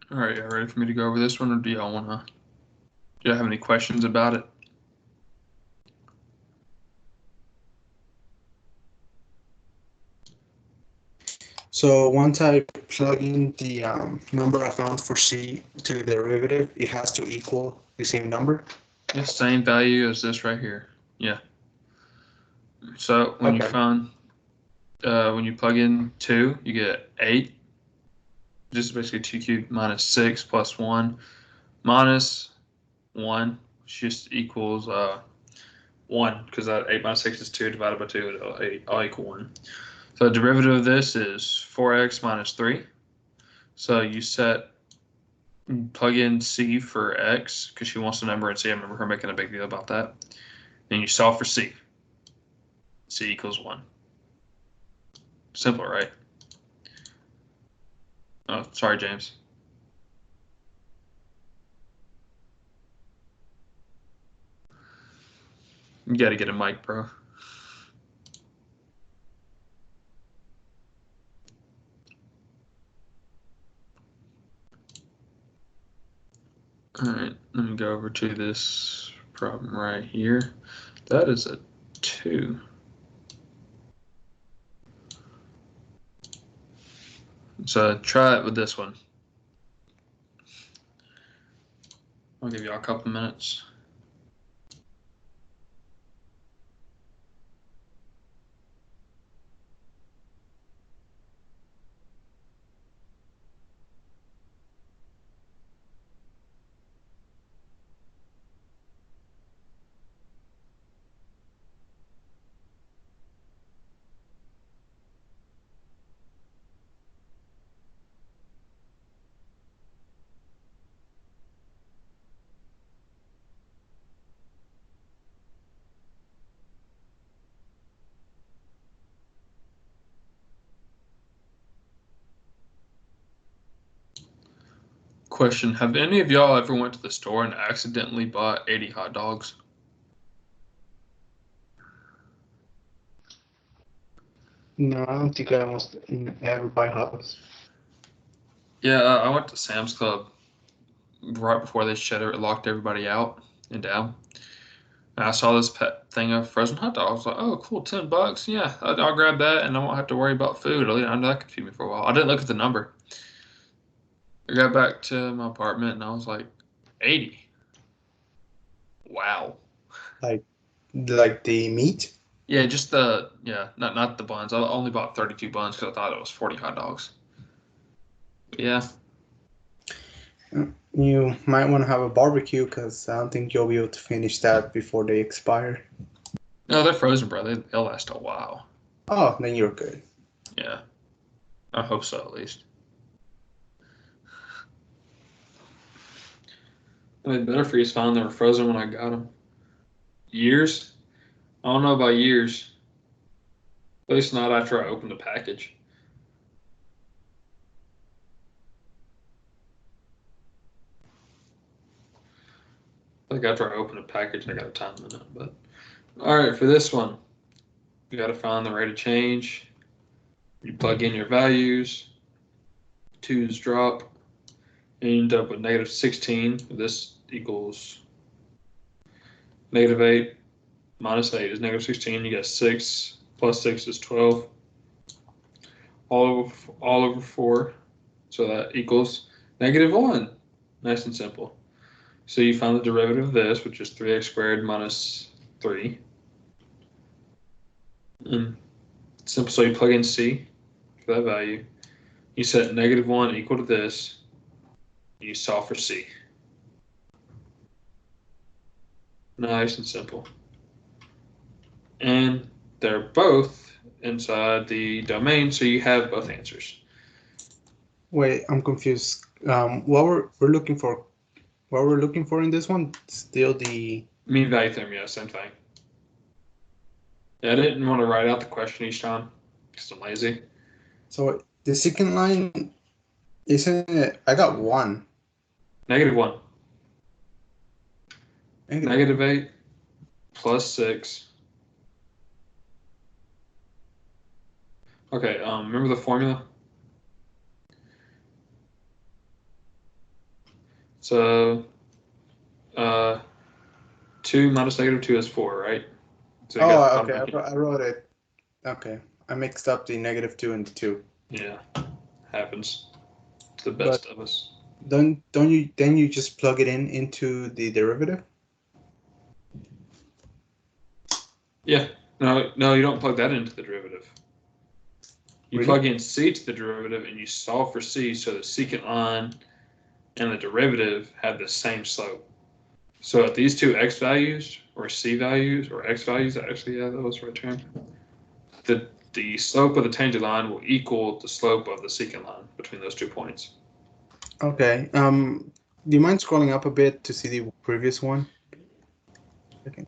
Speaker 1: All right, y'all ready for me to go over this one, or do y'all have any questions about it?
Speaker 2: So once I plug in the number I found for C to the derivative, it has to equal the same number.
Speaker 1: Yeah, same value as this right here. Yeah. So when you find when you plug in 2, you get 8. This is basically 2 cubed minus 6 plus 1 minus 1, which just equals 1, because that 8 minus 6 is 2 divided by 2, it'll equal 1. So the derivative of this is 4x minus 3. So you plug in C for x, because she wants the number in C. I remember her making a big deal about that. Then you solve for C. C equals 1. Simple, right? Oh, sorry, James. You got to get a mic, bro. All right, let me go over to this problem right here. That is a 2. So try it with this one. I'll give you all a couple minutes. Question: have any of y'all ever went to the store and accidentally bought 80 hot dogs?
Speaker 2: No, I don't think I almost ever buy hot dogs.
Speaker 1: Yeah, I went to Sam's Club right before they locked everybody out and down. And I saw this thing of frozen hot dogs. I was like, oh, cool, $10. Yeah, I'll grab that, and I won't have to worry about food. I know that could feed me for a while. I didn't look at the number. I got back to my apartment, and I was like, 80. Wow.
Speaker 2: Like the meat?
Speaker 1: Yeah, just not the buns. I only bought 32 buns because I thought it was 40 hot dogs. But yeah.
Speaker 2: You might want to have a barbecue because I don't think you'll be able to finish that before they expire.
Speaker 1: No, they're frozen, bro. They'll last a while.
Speaker 2: Oh, then you're good.
Speaker 1: Yeah. I hope so, at least. I mean, better freeze fine. They were frozen when I got them. Years? I don't know about years. At least not after I opened the package. Like after I opened a package, I got a time limit. But all right, for this one, you got to find the rate of change. You plug in your values. 2's drop. And you end up with negative 16. This equals negative 8 minus 8 is negative 16. You got 6 plus 6 is 12. All over 4. So that equals negative 1. Nice and simple. So you find the derivative of this, which is 3x squared minus 3. And simple. So you plug in C for that value. You set negative 1 equal to this. You solve for C. Nice and simple. And they're both inside the domain, so you have both answers.
Speaker 2: Wait, I'm confused. What we're looking for? What we're looking for in this one? Still the
Speaker 1: Mean value theorem, yeah, same thing. Yeah, I didn't want to write out the question each time because I'm lazy.
Speaker 2: So the second line, isn't it? I got 1.
Speaker 1: Negative 1.
Speaker 2: Negative.
Speaker 1: Negative 8 plus 6. Okay, remember the formula? So, 2 minus negative 2 is 4, right? So you got
Speaker 2: Oh, okay. I wrote it. Okay, I mixed up the negative 2 and the 2.
Speaker 1: Yeah, happens to the best of us.
Speaker 2: Don't you? Then you just plug it into the derivative.
Speaker 1: Yeah, no, you don't plug that into the derivative. You
Speaker 2: Really?
Speaker 1: plug in C to the derivative and you solve for C so the secant line and the derivative have the same slope. So at these two x values or C values or x values, actually, yeah, that was the right term. The slope of the tangent line will equal the slope of the secant line between those 2 points.
Speaker 2: Okay. Do you mind scrolling up a bit to see the previous one? Okay.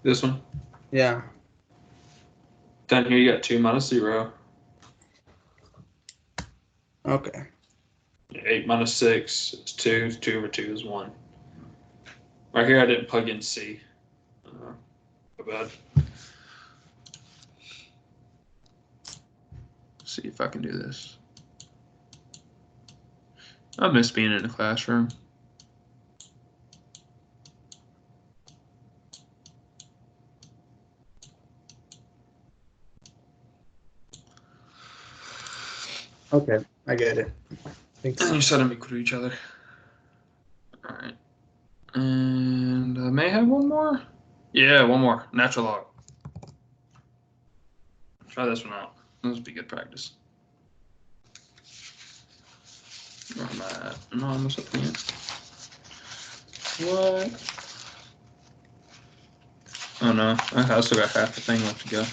Speaker 1: This one.
Speaker 2: Yeah.
Speaker 1: Down here you got 2 minus 0.
Speaker 2: Okay.
Speaker 1: 8 minus 6 is 2. 2 over 2 is 1. Right here I didn't plug in C. My bad. See if I can do this. I miss being in a classroom.
Speaker 2: Okay, I get it. Thanks.
Speaker 1: And you set them equal to each other. All right. And I may have one more. Yeah, one more. Natural log. Try this one out. This would be good practice. Where am I at? I'm almost up here. What? Oh no, I still got half the thing left to go.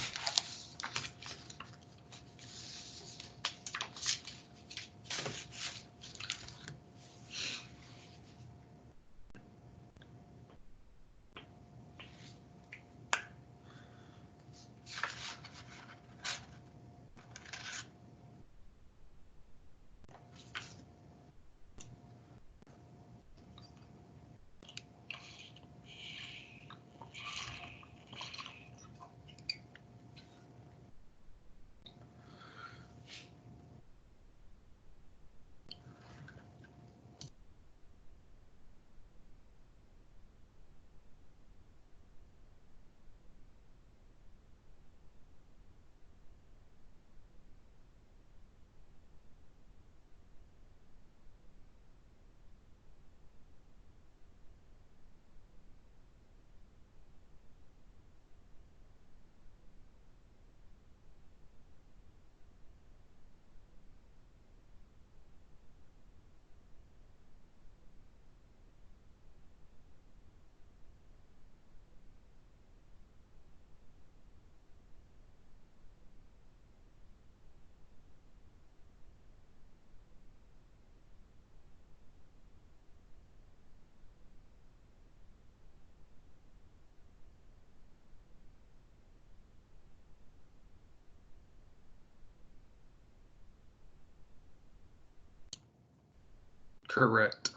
Speaker 1: Correct.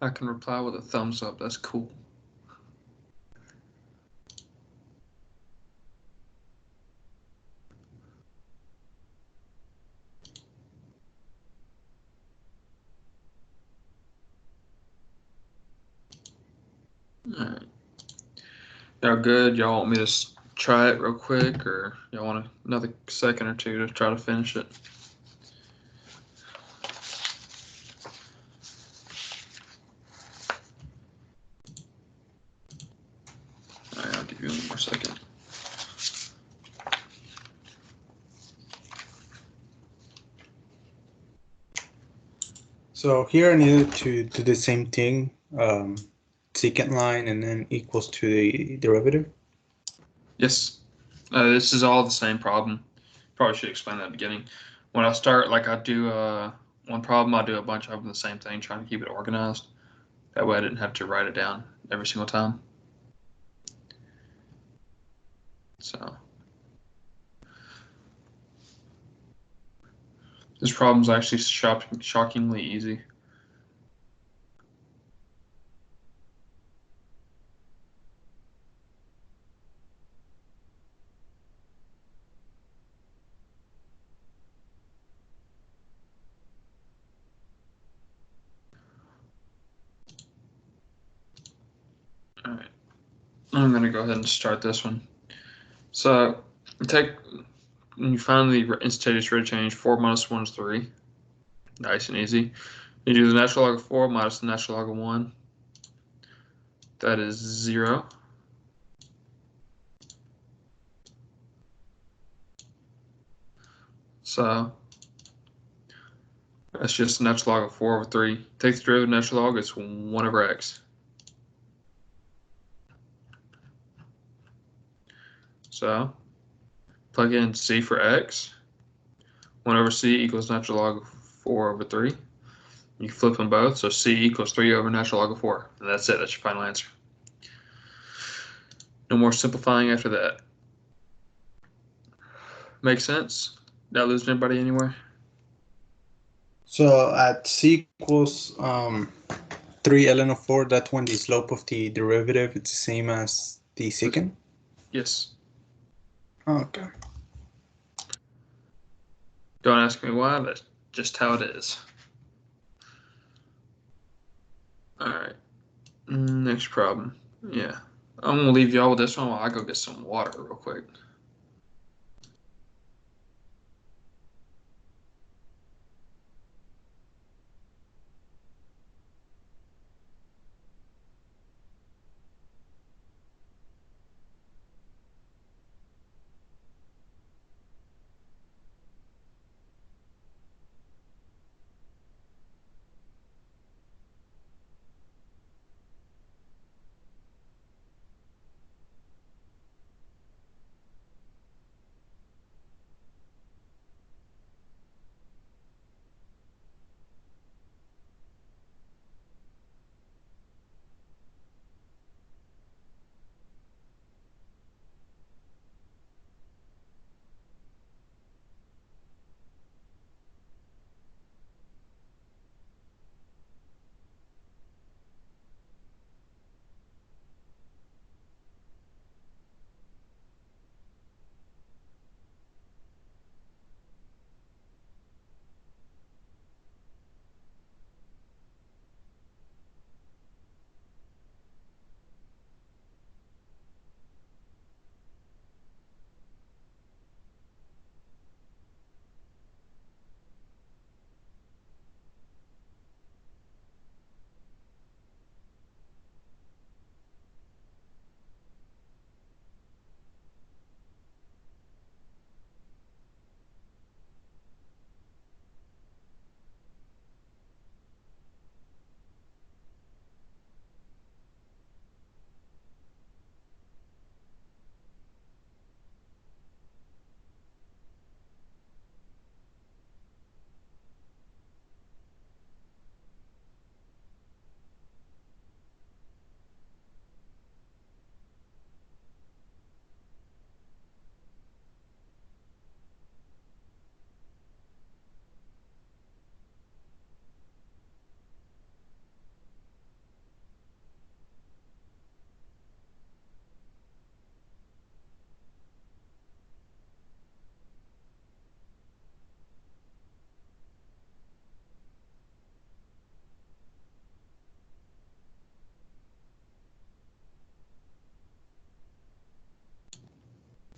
Speaker 1: I can reply with a thumbs up. That's cool. All right. Y'all good? Y'all want me to try it real quick, or y'all want another second or two to try to finish it? All right, I'll give you one more second.
Speaker 2: So here I needed to do the same thing, secant line and then equals to the derivative.
Speaker 1: Yes. This is all the same problem. Probably should explain that at the beginning. When I start, like I do one problem, I do a bunch of them the same thing, trying to keep it organized. That way I didn't have to write it down every single time. So this problem's actually shockingly easy. All right, I'm gonna go ahead and start this one. So when you find the instantaneous rate of change, 4 minus 1 is 3. Nice and easy. You do the natural log of 4 minus the natural log of 1. That is 0. So that's just the natural log of 4 over 3. Take the derivative of natural log, it's 1 over x. So plug in c for x. 1 over c equals natural log of 4 over 3. You flip them both, so c equals 3 over natural log of 4. And that's it, that's your final answer. No more simplifying after that. Make sense? Did I lose anybody anywhere?
Speaker 2: So at c equals 3 ln of 4, that's when the slope of the derivative is the same as the secant?
Speaker 1: Yes.
Speaker 2: Okay.
Speaker 1: Don't ask me why, that's just how it is. All right. Next problem. Yeah. I'm going to leave y'all with this one while I go get some water real quick.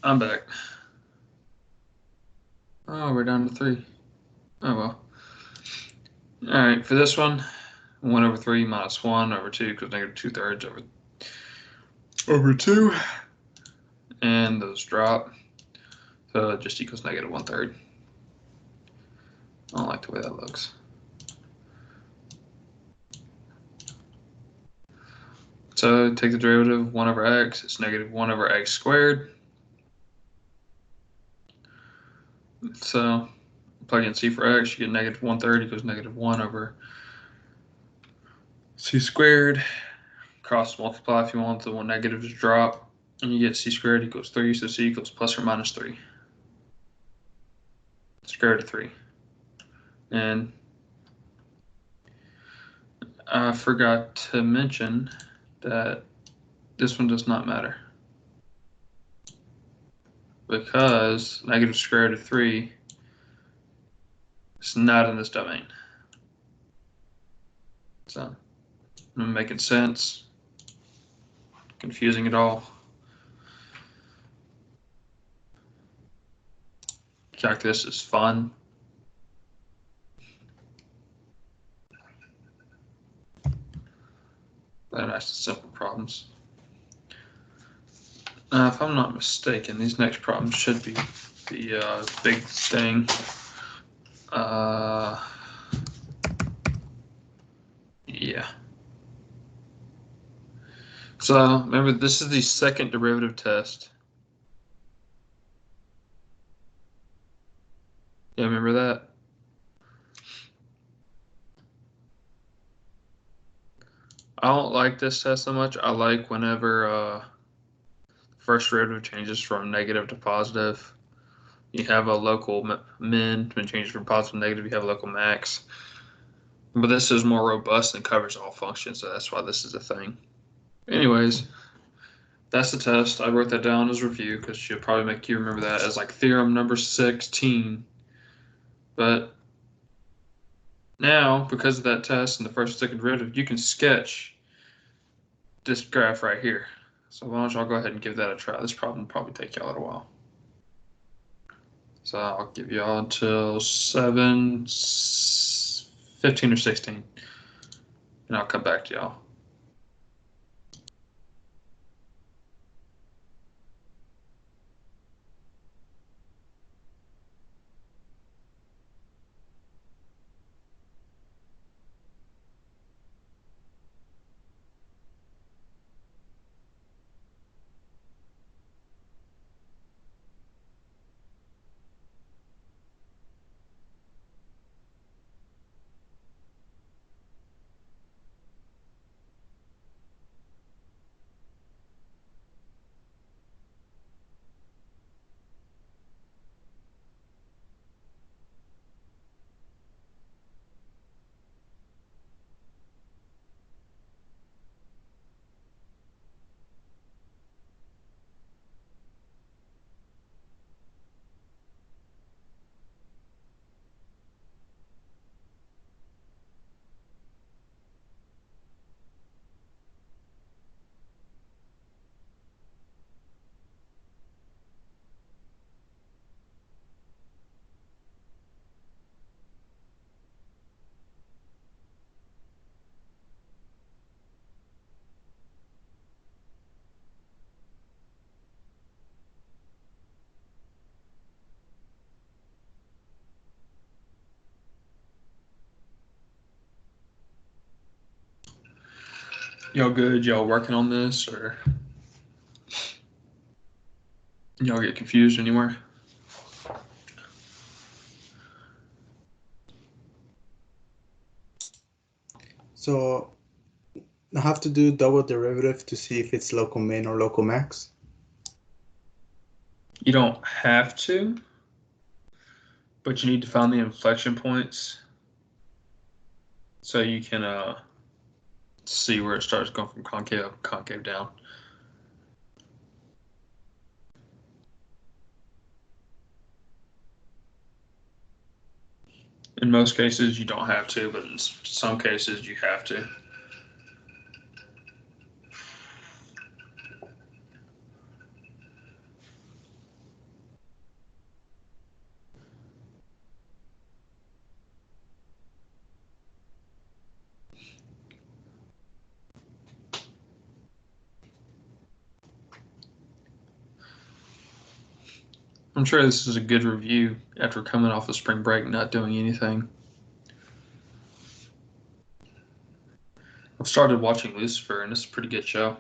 Speaker 1: I'm back. Oh, we're down to 3. Oh, well. All right, for this one, 1 over 3 minus 1 over 2 because negative 2/3 over 2. And those drop. So it just equals negative 1/3. I don't like the way that looks. So take the derivative 1 over x. It's negative 1 over x squared. So plug in c for x, you get negative 1/3 equals negative 1 over c squared. Cross multiply if you want the one negatives drop, and you get c squared equals 3. So c equals plus or minus 3. Square root of 3. And I forgot to mention that this one does not matter, because negative square root of 3 is not in this domain. So, am I making sense? Confusing at all? Calculus is fun. They're nice and simple problems. If I'm not mistaken, these next problems should be the big thing. Yeah. So remember, this is the second derivative test. Yeah, remember that? I don't like this test so much. I like whenever first derivative changes from negative to positive. You have a local min. When it changes from positive to negative, you have a local max. But this is more robust and covers all functions, so that's why this is a thing. Anyways, that's the test. I wrote that down as review because she'll probably make you remember that as like theorem number 16. But now, because of that test and the first and second derivative, you can sketch this graph right here. So why don't y'all go ahead and give that a try. This problem will probably take y'all a little while. So I'll give y'all until 7, 15 or 16, and I'll come back to y'all. Y'all good? Y'all working on this, or y'all get confused anywhere?
Speaker 2: So I have to do double derivative to see if it's local min or local max.
Speaker 1: You don't have to, but you need to find the inflection points so you can see where it starts going from concave up, concave down. In most cases, you don't have to, but in some cases, you have to. I'm sure this is a good review after coming off of spring break, not doing anything. I've started watching Lucifer, and it's a pretty good show.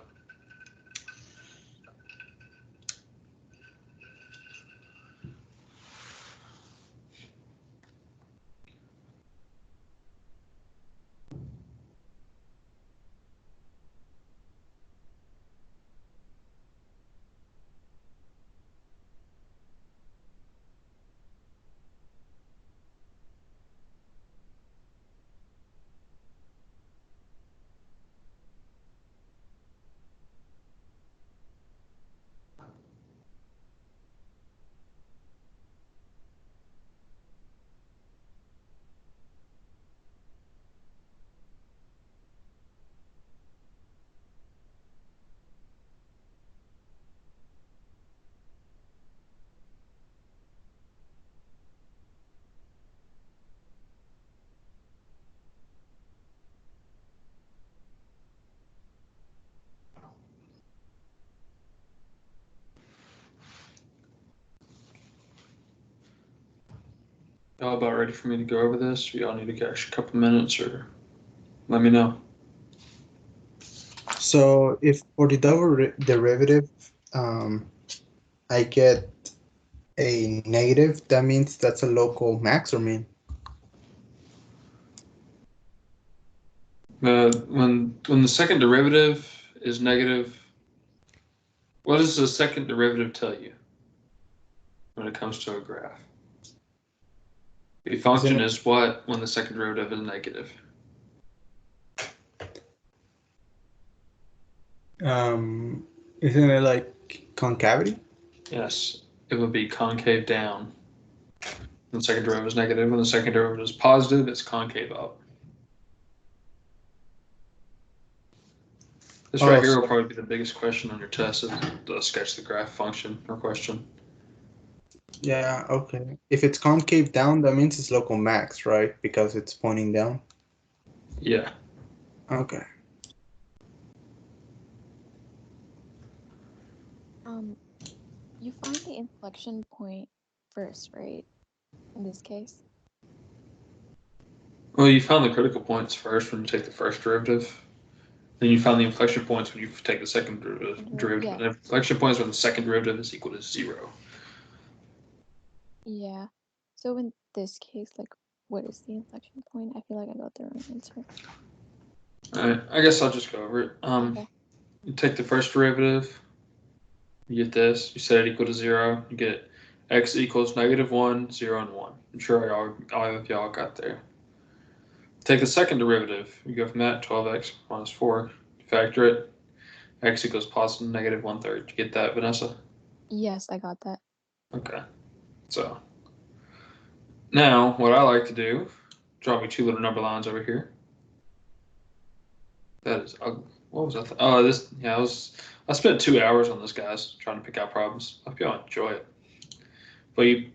Speaker 1: Y'all about ready for me to go over this? Y'all need to get a couple minutes, or let me know.
Speaker 2: So if for the derivative, I get a negative, that means that's a local max or min?
Speaker 1: When the second derivative is negative, what does the second derivative tell you when it comes to a graph? The function is what when the second derivative is negative?
Speaker 2: Isn't it like concavity?
Speaker 1: Yes, it would be concave down. When the second derivative is negative. When the second derivative is positive, it's concave up. This right here will probably be the biggest question on your test, is the sketch the graph function or question.
Speaker 2: Yeah, okay. If it's concave down, that means it's local max, right? Because it's pointing down.
Speaker 1: Yeah.
Speaker 2: Okay.
Speaker 3: You find the inflection point first, right? In this case.
Speaker 1: Well, you found the critical points first when you take the first derivative. Then you found the inflection points when you take the second derivative.
Speaker 3: Yeah.
Speaker 1: The inflection points when the second derivative is equal to 0.
Speaker 3: Yeah. So in this case, like, what is the inflection point? I feel like I got the wrong answer.
Speaker 1: All right, I guess I'll just go over it.
Speaker 3: Okay.
Speaker 1: You take the first derivative, you get this. You set it equal to 0. You get x equals -1, 0, and 1. I'm sure all of y'all got there. Take the second derivative. You go from that 12x minus 4. Factor it. X equals positive -1/3. You get that, Vanessa?
Speaker 3: Yes, I got that.
Speaker 1: Okay. So now what I like to do, draw me 2 little number lines over here. That is ugly. What was that? Oh, this. Yeah, I spent 2 hours on this, guys, trying to pick out problems. I hope y'all enjoy it. But you,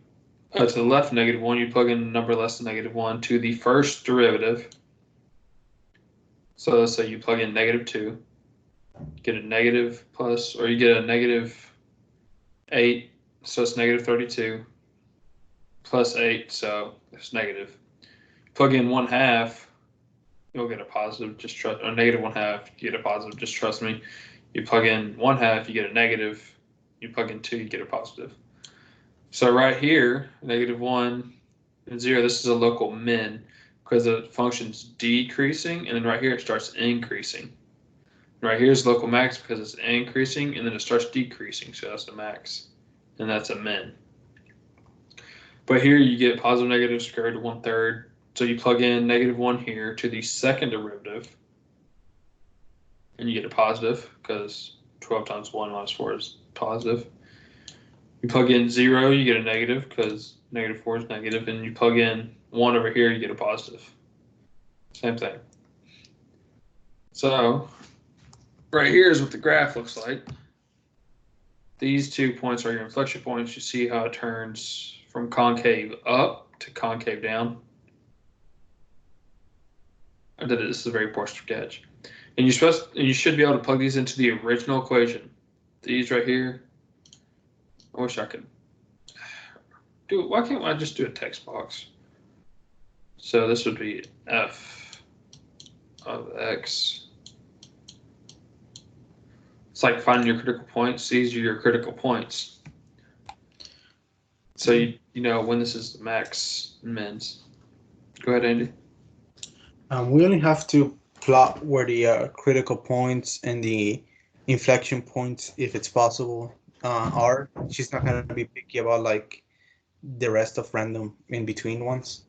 Speaker 1: to the left, -1, you plug in a number less than -1 to the first derivative. So let's say you plug in -2, get a negative plus, or you get a -8, so it's -32, plus 8, so it's negative. Plug in 1/2, you'll get a positive, just trust, or -1/2, you get a positive, just trust me. You plug in 1/2, you get a negative. You plug in 2, you get a positive. So right here, -1 and 0, this is a local min because the function's decreasing, and then right here it starts increasing. Right here is local max because it's increasing, and then it starts decreasing, so that's the max, and that's a min. But here you get positive, negative square root of 1/3. So you plug in -1 here to the second derivative, and you get a positive because 12 times 1 minus 4 is positive. You plug in 0, you get a negative because -4 is negative, and you plug in 1 over here, you get a positive. Same thing. So right here is what the graph looks like. These 2 points are your inflection points. You see how it turns from concave up to concave down. This is a very poor sketch. And you should be able to plug these into the original equation. These right here. I wish I could. Why can't I just do a text box? So this would be f of x. It's like finding your critical points. These are your critical points. So you know when this is the max and mins. Go ahead, Andy.
Speaker 2: We only have to plot where the critical points and the inflection points, if it's possible, are. She's not gonna be picky about like the rest of random in between ones.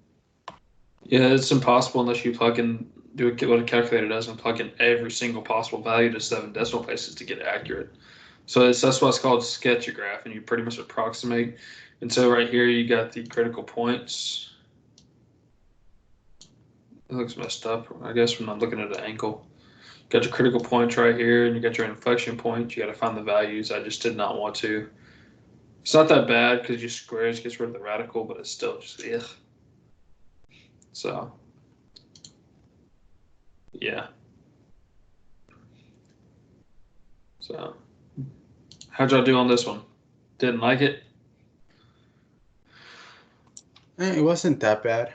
Speaker 1: Yeah, it's impossible unless you plug in, do what a calculator does, and plug in every single possible value to 7 decimal places to get it accurate. So that's why it's called sketchograph, and you pretty much approximate. And so right here you got the critical points. It looks messed up, I guess, when I'm looking at an angle. Got your critical points right here, and you got your inflection points. You got to find the values. I just did not want to. It's not that bad because you squares gets rid of the radical, but it's still just ugh. So, yeah. So, how'd y'all do on this one? Didn't like it?
Speaker 2: It wasn't that bad.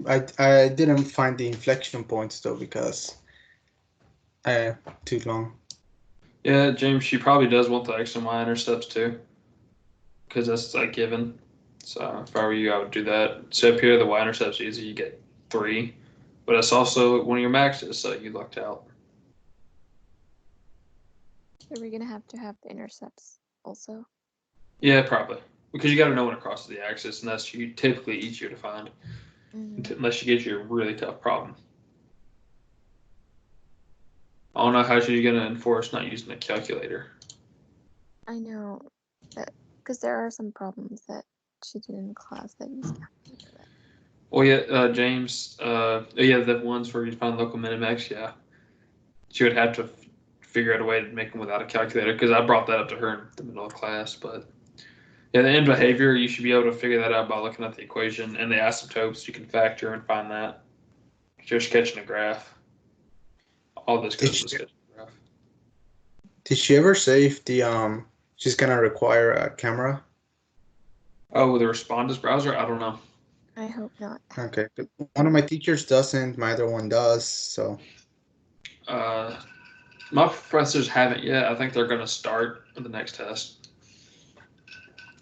Speaker 2: I didn't find the inflection points though because too long.
Speaker 1: Yeah, James, she probably does want the X and Y intercepts too, because that's like given. So if I were you, I would do that. So up here, the Y intercept's easy. You get 3, but it's also one of your maxes, so you lucked out.
Speaker 3: Are we gonna have to have the intercepts also?
Speaker 1: Yeah, probably. Because you got to know when it crosses the axis, and that's typically easier to find, unless you get you a really tough problem. I don't know how you're going to enforce not using a calculator.
Speaker 3: I know that because there are some problems that she did in class that use calculator.
Speaker 1: Well, yeah, James, yeah, the ones where you find local minimax, yeah. She would have to figure out a way to make them without a calculator, because I brought that up to her in the middle of class, but yeah, the end behavior, you should be able to figure that out by looking at the equation and the asymptotes. You can factor and find that. You're sketching a graph. All this goes to sketching a graph.
Speaker 2: Did she ever say if the she's gonna require a camera?
Speaker 1: Oh, with the Respondus browser? I don't know.
Speaker 3: I hope not.
Speaker 2: Okay, one of my teachers doesn't. My other one does. So.
Speaker 1: My professors haven't yet. I think they're going to start with the next test.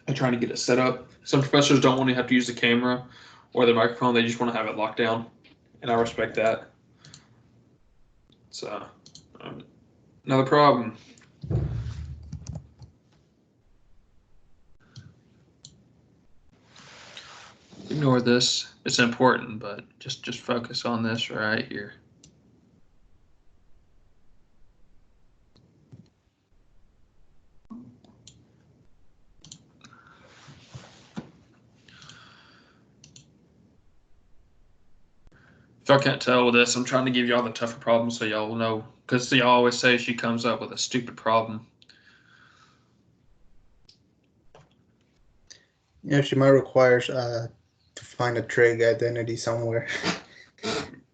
Speaker 1: I'm trying to get it set up. Some professors don't want to have to use the camera or the microphone. They just want to have it locked down, and I respect that. So, another problem. Ignore this. It's important, but just focus on this right here. If y'all can't tell with this, I'm trying to give y'all the tougher problems so y'all will know. Because y'all always say she comes up with a stupid problem.
Speaker 2: Yeah, she might require to find a trig identity somewhere.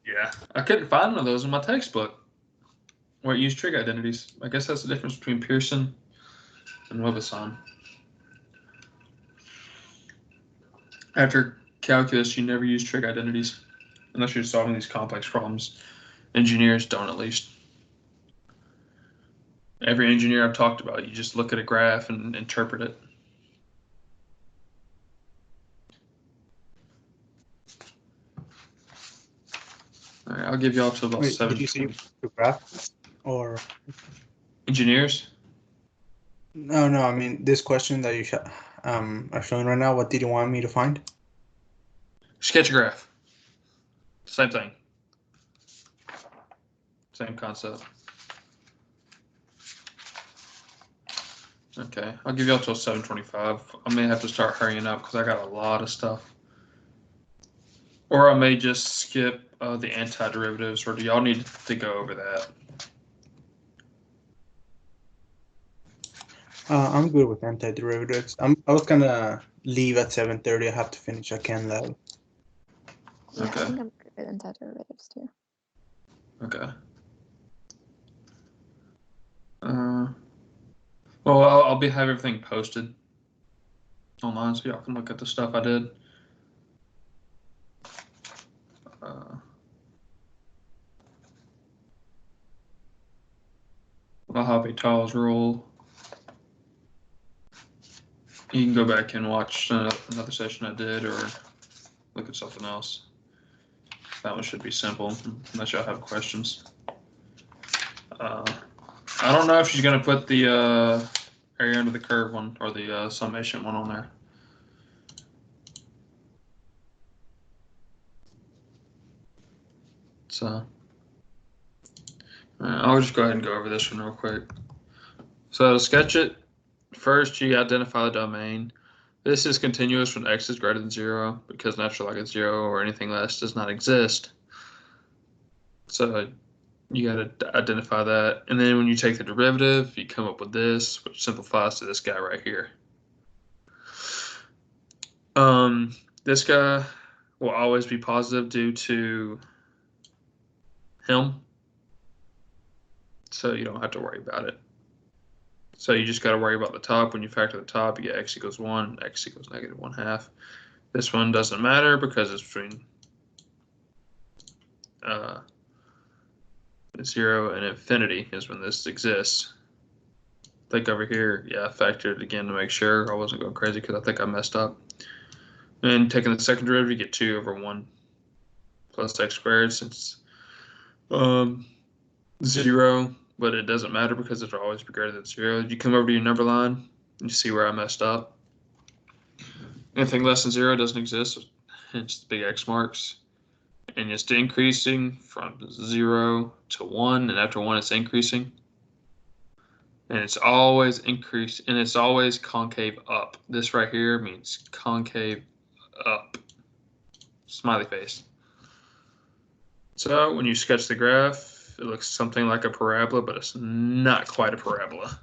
Speaker 1: Yeah, I couldn't find one of those in my textbook where it used trig identities. I guess that's the difference between Pearson and Webasson. After calculus, you never use trig identities unless you're solving these complex problems. Engineers don't, at least. Every engineer I've talked about, you just look at a graph and interpret it. All right, I'll give you all to about 7.
Speaker 2: Did you see the graph or
Speaker 1: engineers?
Speaker 2: No, I mean this question that you are showing right now. What did you want me to find?
Speaker 1: Sketch a graph. Same thing. Same concept. Okay, I'll give you all till 7:25. I may have to start hurrying up because I got a lot of stuff. Or I may just skip the antiderivatives, or do y'all need to go over that?
Speaker 2: I'm good with antiderivatives. I was gonna leave at 7:30. I have to finish a Chem lab.
Speaker 3: Yeah,
Speaker 1: Okay.
Speaker 3: I think I'm good with antiderivatives too.
Speaker 1: Okay. Well, I'll have everything posted. online so y'all can look at the stuff I did. L'Hopital's rule. You can go back and watch another session I did or look at something else. That one should be simple, unless y'all have questions. I don't know if she's going to put the area under the curve one or the summation one on there. So I'll just go ahead and go over this one real quick. So to sketch it, first you identify the domain. This is continuous when x is greater than 0 because natural log at 0 or anything less does not exist. So you got to identify that. And then when you take the derivative, you come up with this, which simplifies to this guy right here. This guy will always be positive due to him. So you don't have to worry about it. So you just got to worry about the top. When you factor the top, you get x equals 1, x equals -1/2. This one doesn't matter because it's between 0 and infinity is when this exists. Think over here, yeah, I factored it again to make sure I wasn't going crazy because I think I messed up. And taking the second derivative, you get 2 over 1 plus x squared since 0, but it doesn't matter because it'll always be greater than 0. You come over to your number line, and you see where I messed up. Anything less than 0 doesn't exist, hence the big X marks. And it's increasing from 0 to 1, and after 1 it's increasing. And it's always increased, and it's always concave up. This right here means concave up. Smiley face. So when you sketch the graph, it looks something like a parabola, but it's not quite a parabola.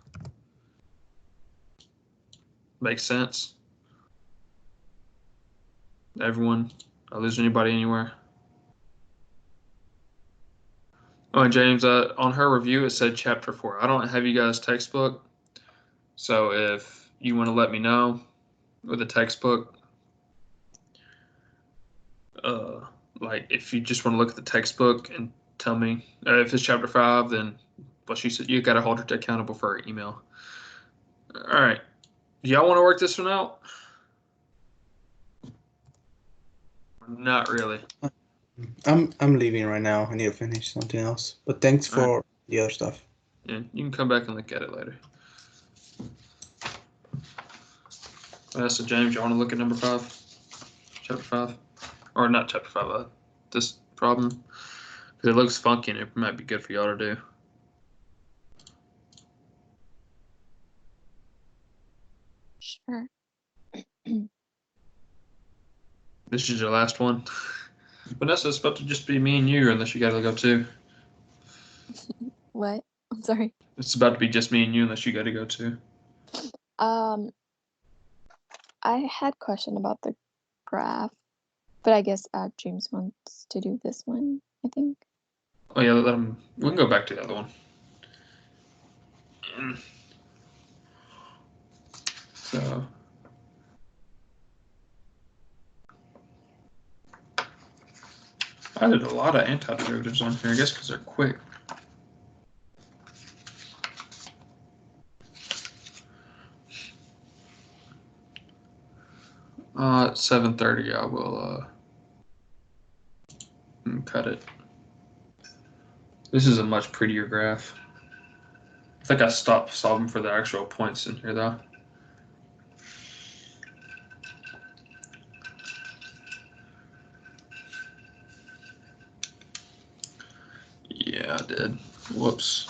Speaker 1: Makes sense? Everyone? I lose anybody anywhere? Oh, and James, on her review, it said chapter 4. I don't have you guys' textbook. So if you want to let me know with the textbook, like if you just want to look at the textbook and tell me if it's chapter 5, then what she said, you got to hold her accountable for her email. All right. Do y'all want to work this one out? Not really.
Speaker 2: I'm leaving right now. I need to finish something else. But thanks for the other stuff.
Speaker 1: Yeah, you can come back and look at it later. So James, you want to look at number 5? Chapter 5? Or not chapter 5, this problem? Because it looks funky and it might be good for y'all to do.
Speaker 3: Sure.
Speaker 1: This is your last one. Vanessa, it's about to just be me and you unless you gotta go too.
Speaker 3: What? I'm sorry.
Speaker 1: It's about to be just me and you unless you gotta go too.
Speaker 3: I had a question about the graph, but I guess James wants to do this one, I think.
Speaker 1: Oh yeah, let him. We can go back to the other one. So. I did a lot of antiderivatives on here, I guess because they're quick. At 7:30, I will cut it. This is a much prettier graph. I think I stopped solving for the actual points in here, though. Yeah, I did. Whoops.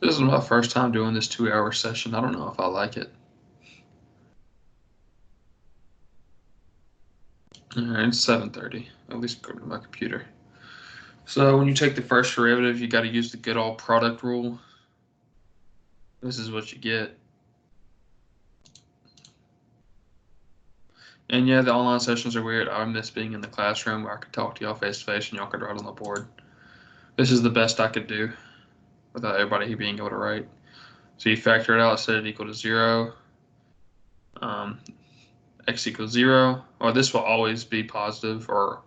Speaker 1: This is my first time doing this 2-hour session. I don't know if I like it. All right, it's 7:30. At least go to my computer. So when you take the first derivative, you got to use the good old product rule. This is what you get. And yeah, the online sessions are weird. I miss being in the classroom where I could talk to y'all face to face and y'all could write on the board. This is the best I could do without everybody being able to write. So you factor it out, set it equal to 0. X equals 0. Or this will always be positive, or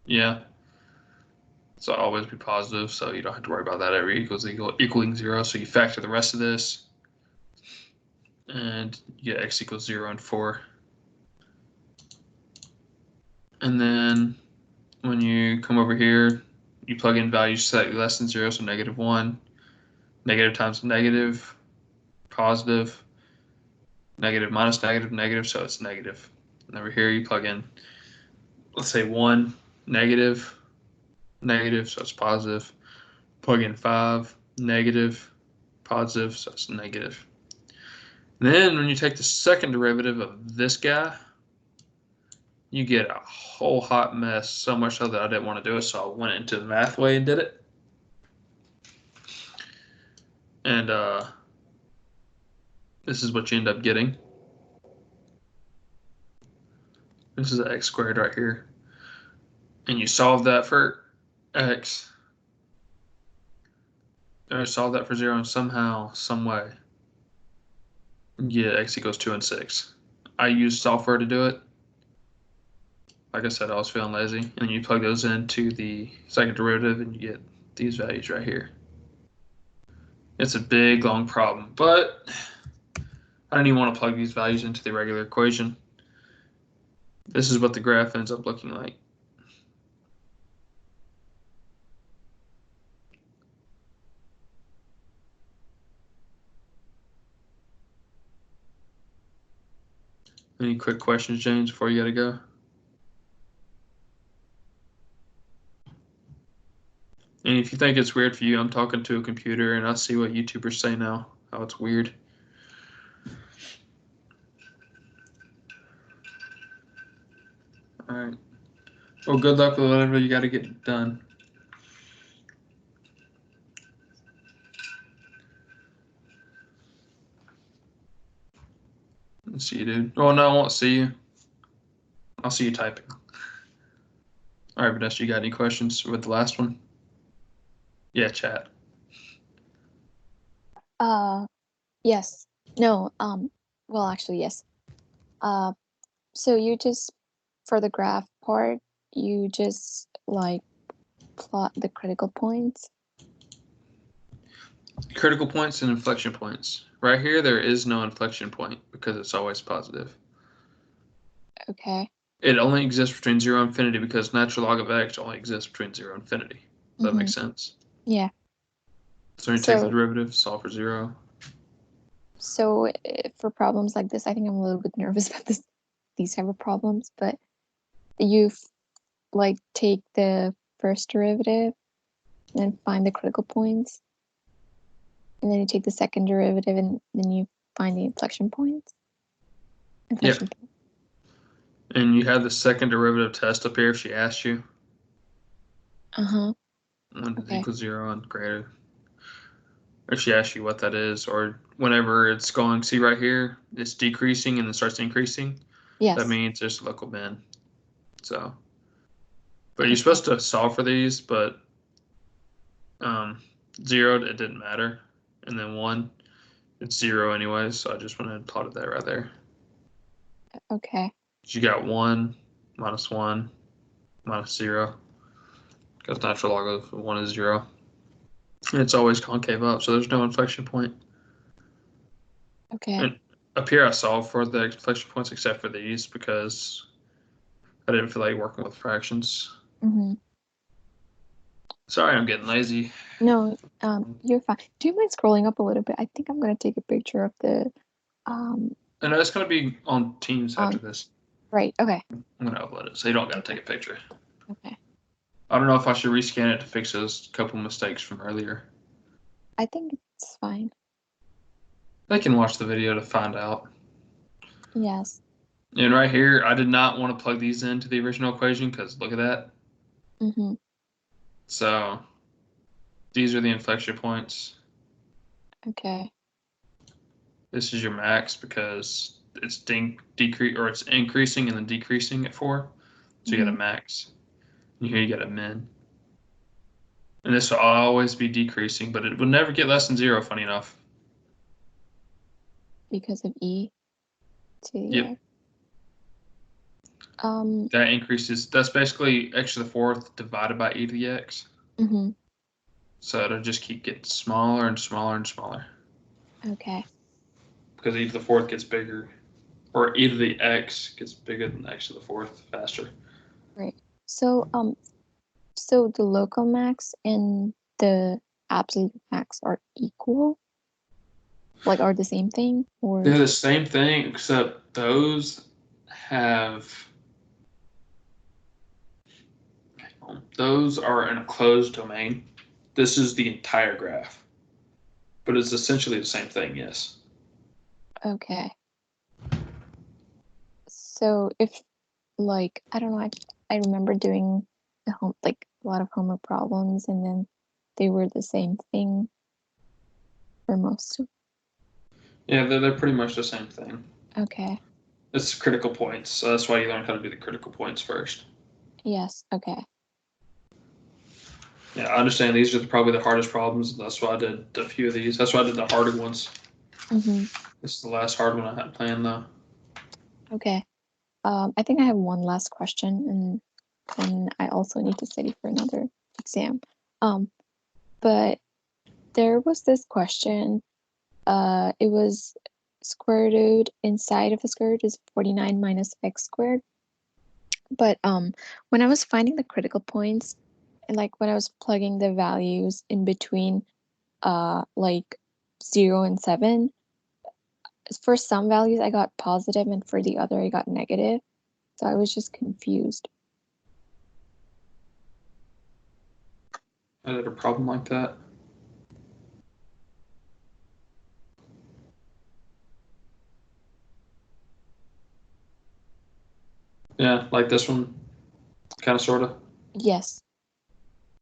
Speaker 1: yeah. So it'll always be positive, so you don't have to worry about that ever equaling 0. So you factor the rest of this, and you get x equals 0 and 4. And then when you come over here, you plug in values slightly less than 0, so -1. Negative times negative, positive, negative minus negative, negative, so it's negative. And over here you plug in, let's say 1, negative, negative, so it's positive. Plug in 5, negative, positive, so it's negative. And then when you take the second derivative of this guy, you get a whole hot mess, so much so that I didn't want to do it, so I went into the math way and did it. And this is what you end up getting. This is x squared right here. And you solve that for x. Or solve that for 0, and somehow, some way, you get x equals 2 and 6. I used software to do it. Like I said, I was feeling lazy. And then you plug those into the second derivative and you get these values right here. It's a big, long problem, but I didn't even want to plug these values into the regular equation. This is what the graph ends up looking like. Any quick questions, James, before you gotta go? And if you think it's weird for you, I'm talking to a computer and I see what YouTubers say now, how it's weird. All right. Well, good luck with whatever you got to get done. Let's see you, dude. Oh, no, I won't see you. I'll see you typing. All right, Vanessa, you got any questions with the last one? Yeah, chat.
Speaker 3: Yes. No, well, actually, yes. So you just, for the graph part, you just like plot the critical points.
Speaker 1: Critical points and inflection points. Right here, there is no inflection point because it's always positive.
Speaker 3: Okay.
Speaker 1: It only exists between 0 and infinity because natural log of x only exists between 0 and infinity. Does that make sense?
Speaker 3: Yeah.
Speaker 1: So when you take the derivative, solve for 0.
Speaker 3: So for problems like this, I think I'm a little bit nervous about these type of problems, but you like take the first derivative and find the critical points, and then you take the second derivative and then you find the inflection points.
Speaker 1: Yeah. And you have the second derivative test up here if she asked you.
Speaker 3: Uh-huh.
Speaker 1: When it's equals 0 and greater. If she asks you what that is, or whenever it's going, see right here, it's decreasing and then starts increasing.
Speaker 3: Yes.
Speaker 1: That means there's a local min. So, but you're supposed to solve for these, but 0, it didn't matter. And then 1, it's 0 anyways. So I just went ahead and plotted that right there.
Speaker 3: Okay.
Speaker 1: You got 1 minus 1 minus 0. Because natural log of 1 is 0. And it's always concave up, so there's no inflection point.
Speaker 3: Okay.
Speaker 1: And up here, I solved for the inflection points except for these because I didn't feel like working with fractions. Sorry, I'm getting lazy.
Speaker 3: No, you're fine. Do you mind scrolling up a little bit? I think I'm gonna take a picture of the.
Speaker 1: And it's gonna be on Teams after this.
Speaker 3: Right. Okay.
Speaker 1: I'm gonna upload it, so you don't gotta take a picture.
Speaker 3: Okay.
Speaker 1: I don't know if I should rescan it to fix those couple mistakes from earlier.
Speaker 3: I think It's fine.
Speaker 1: They can watch the video to find out.
Speaker 3: Yes.
Speaker 1: And right here, I did not want to plug these into the original equation because look at that.
Speaker 3: Mm-hmm.
Speaker 1: So these are the inflection points.
Speaker 3: Okay.
Speaker 1: This is your max because it's it's increasing and then decreasing at 4. So you got a max. And here you got a min. And this will always be decreasing, but it will never get less than 0, funny enough.
Speaker 3: Because of E to the
Speaker 1: Yep.
Speaker 3: X.
Speaker 1: That increases. That's basically x to the 4th divided by e to the x.
Speaker 3: Mm-hmm.
Speaker 1: So it'll just keep getting smaller and smaller and smaller.
Speaker 3: Okay.
Speaker 1: Because e to the 4th gets bigger, or e to the x gets bigger than x to the 4th faster.
Speaker 3: Right. So so the local max and the absolute max are equal? Like, are the same thing, or?
Speaker 1: They're the same thing, except those are in a closed domain. This is the entire graph, but it's essentially the same thing. Yes.
Speaker 3: Okay. So if, like, I don't know, I remember doing a lot of homework problems, and then they were the same thing for most of.
Speaker 1: Yeah, they're pretty much the same thing.
Speaker 3: Okay.
Speaker 1: It's critical points, so that's why you learn how to do the critical points first.
Speaker 3: Yes. Okay.
Speaker 1: Yeah, I understand these are probably the hardest problems. That's why I did a few of these. That's why I did the harder ones.
Speaker 3: Mm-hmm.
Speaker 1: This is the last hard one I had planned, though.
Speaker 3: Okay. I think I have one last question, and then I also need to study for another exam. But there was this question. It was square root inside of a square root is 49 minus x squared. But when I was finding the critical points, and like when I was plugging the values in between like 0 and 7, for some values I got positive, and for the other I got negative. So I was just confused.
Speaker 1: I had a problem like that. Yeah, like this one, kind of, sort of.
Speaker 3: Yes.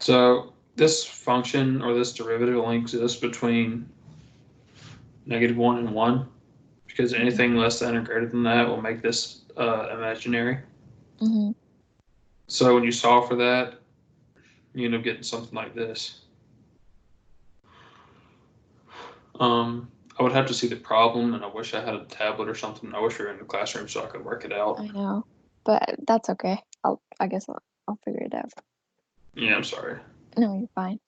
Speaker 1: So this function or this derivative only exists between -1 and 1, because anything less than or greater than that will make this imaginary.
Speaker 3: Mm-hmm.
Speaker 1: So when you solve for that, you end up getting something like this. I would have to see the problem, and I wish I had a tablet or something. I wish we were in the classroom so I could work it out.
Speaker 3: I know, but that's okay. I guess I'll figure it out.
Speaker 1: Yeah, I'm sorry.
Speaker 3: No, you're fine.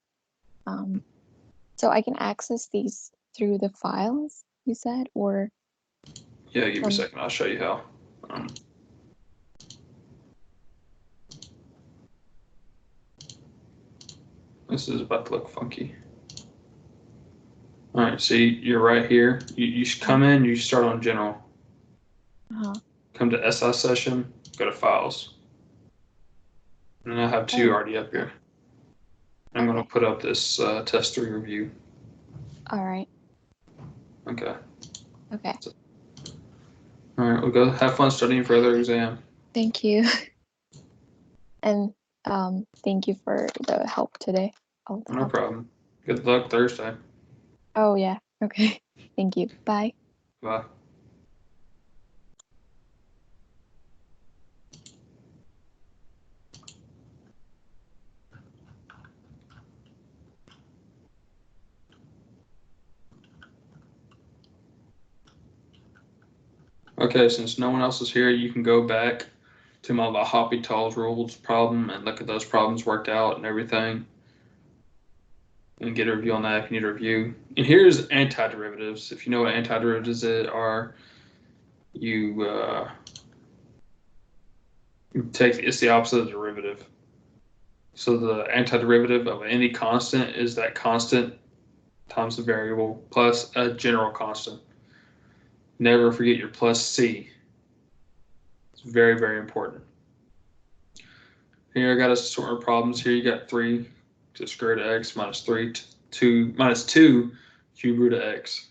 Speaker 3: So I can access these through the files you said, or?
Speaker 1: Yeah, give me a second. I'll show you how. This is about to look funky. All right, see, you're right here. You should come in, you start on general. Come to SI session, go to files. And I have 2 already up here. I'm going to put up this test 3 review.
Speaker 3: All right.
Speaker 1: Okay.
Speaker 3: Okay.
Speaker 1: All right, we'll go have fun studying for other exam.
Speaker 3: Thank you. And thank you for the help today.
Speaker 1: No problem. Good luck Thursday.
Speaker 3: Oh, yeah. Okay. Thank you. Bye.
Speaker 1: Bye. Okay, since no one else is here, you can go back to my L'Hopital's rules problem and look at those problems worked out and everything. And get a review on that if you need a review. And here's antiderivatives. If you know what antiderivatives are, you it's the opposite of derivative. So the antiderivative of any constant is that constant times the variable plus a general constant. Never forget your plus c. It's very, very important. Here I got a sort of problems. Here you got 3 to the square root of x minus 2 cube root of x.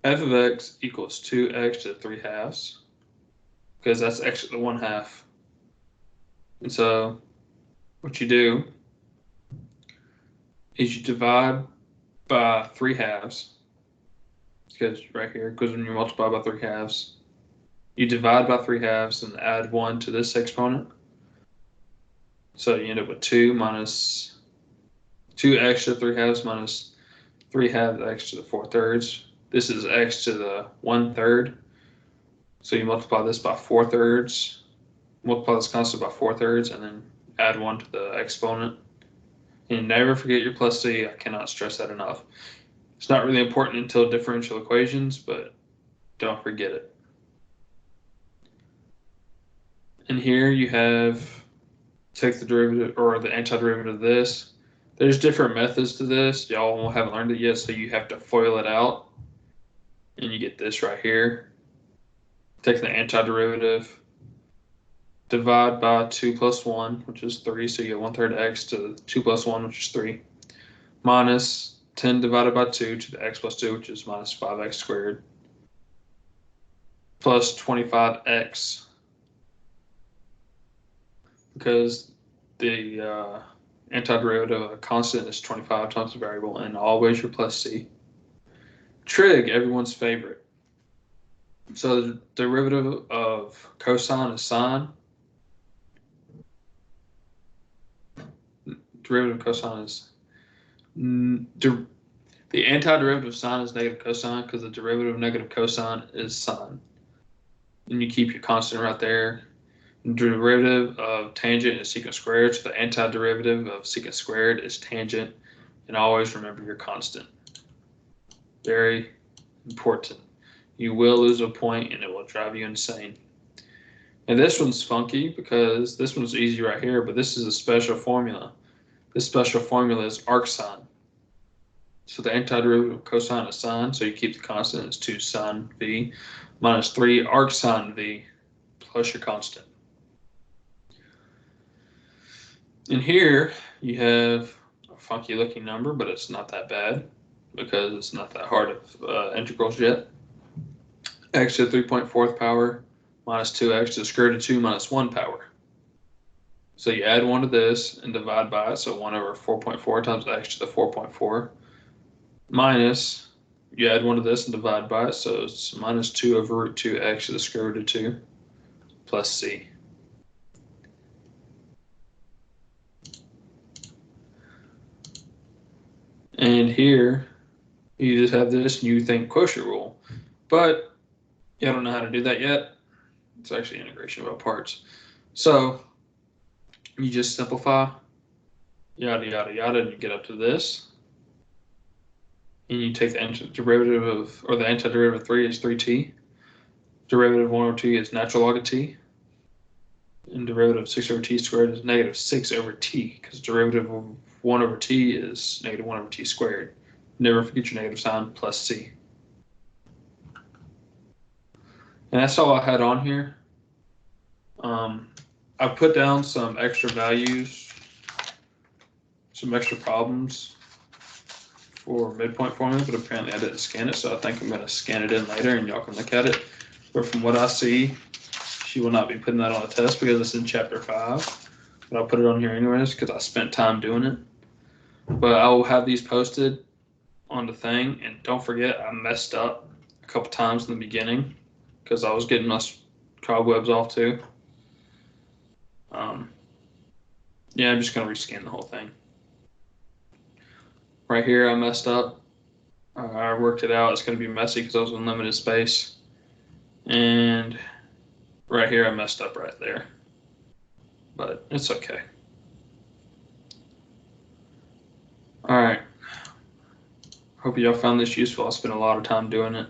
Speaker 1: F of x equals 2x to the 3/2, because that's x to the 1/2. And so what you do is you divide by 3/2, because right here, because when you multiply by 3/2, you divide by 3/2 and add 1 to this exponent. So you end up with 2 minus 2x to the 3/2 minus 3/2 x to the 4/3. This is x to the 1/3. So you multiply this by 4/3, multiply this constant by 4/3, and then add 1 to the exponent. And never forget your plus c. I cannot stress that enough. It's not really important until differential equations, but don't forget it. And here you have, take the derivative or the antiderivative of this. There's different methods to this. Y'all haven't learned it yet, so you have to FOIL it out. And you get this right here. Take the antiderivative, divide by 2 plus 1, which is 3, so you get 1/3 x to the 2 plus 1, which is 3, minus 10 divided by 2 to the x plus 2, which is minus 5x squared, plus 25x, because the antiderivative of a constant is 25 times the variable, and always your plus c. Trig, everyone's favorite. So the derivative of cosine is sine. Derivative of cosine is the antiderivative of sine is negative cosine, because the derivative of negative cosine is sine. And you keep your constant right there. The derivative of tangent is secant squared, so the antiderivative of secant squared is tangent. And always remember your constant. Very important. You will lose a point and it will drive you insane. And this one's funky because this one's easy right here, but this is a special formula. This special formula is arcsine. So the antiderivative of cosine is sine, so you keep the constant as 2 sine v minus 3 arcsine v plus your constant. And here you have a funky looking number, but it's not that bad because it's not that hard of integrals yet. X to the 3.4th power minus 2x to the square root of 2 minus 1 power. So you add 1 to this and divide by it, so 1 over 4.4 times x to the 4.4 minus, you add 1 to this and divide by it, so it's minus 2 over root 2x to the square root of 2 plus c. And here you just have this and you think quotient rule, but you don't know how to do that yet. It's actually integration of all parts. So you just simplify, yada, yada, yada, and you get up to this. And you take the derivative of, or the antiderivative of 3 is 3t. Derivative of 1 over t is natural log of t. And derivative of 6 over t squared is negative 6 over t, because derivative of 1 over t is negative 1 over t squared. Never forget your negative sign plus c. And that's all I had on here. I put down some extra values, some extra problems for midpoint formula, but apparently I didn't scan it, so I think I'm going to scan it in later and y'all can look at it. But from what I see, she will not be putting that on a test because it's in chapter 5. But I'll put it on here anyways because I spent time doing it. But I will have these posted on the thing, and don't forget I messed up a couple times in the beginning because I was getting my cobwebs off too. Yeah, I'm just going to rescan the whole thing. Right here I messed up. I worked it out. It's going to be messy because I was in limited space. And right here I messed up right there. But it's okay. All right. Hope y'all found this useful. I spent a lot of time doing it.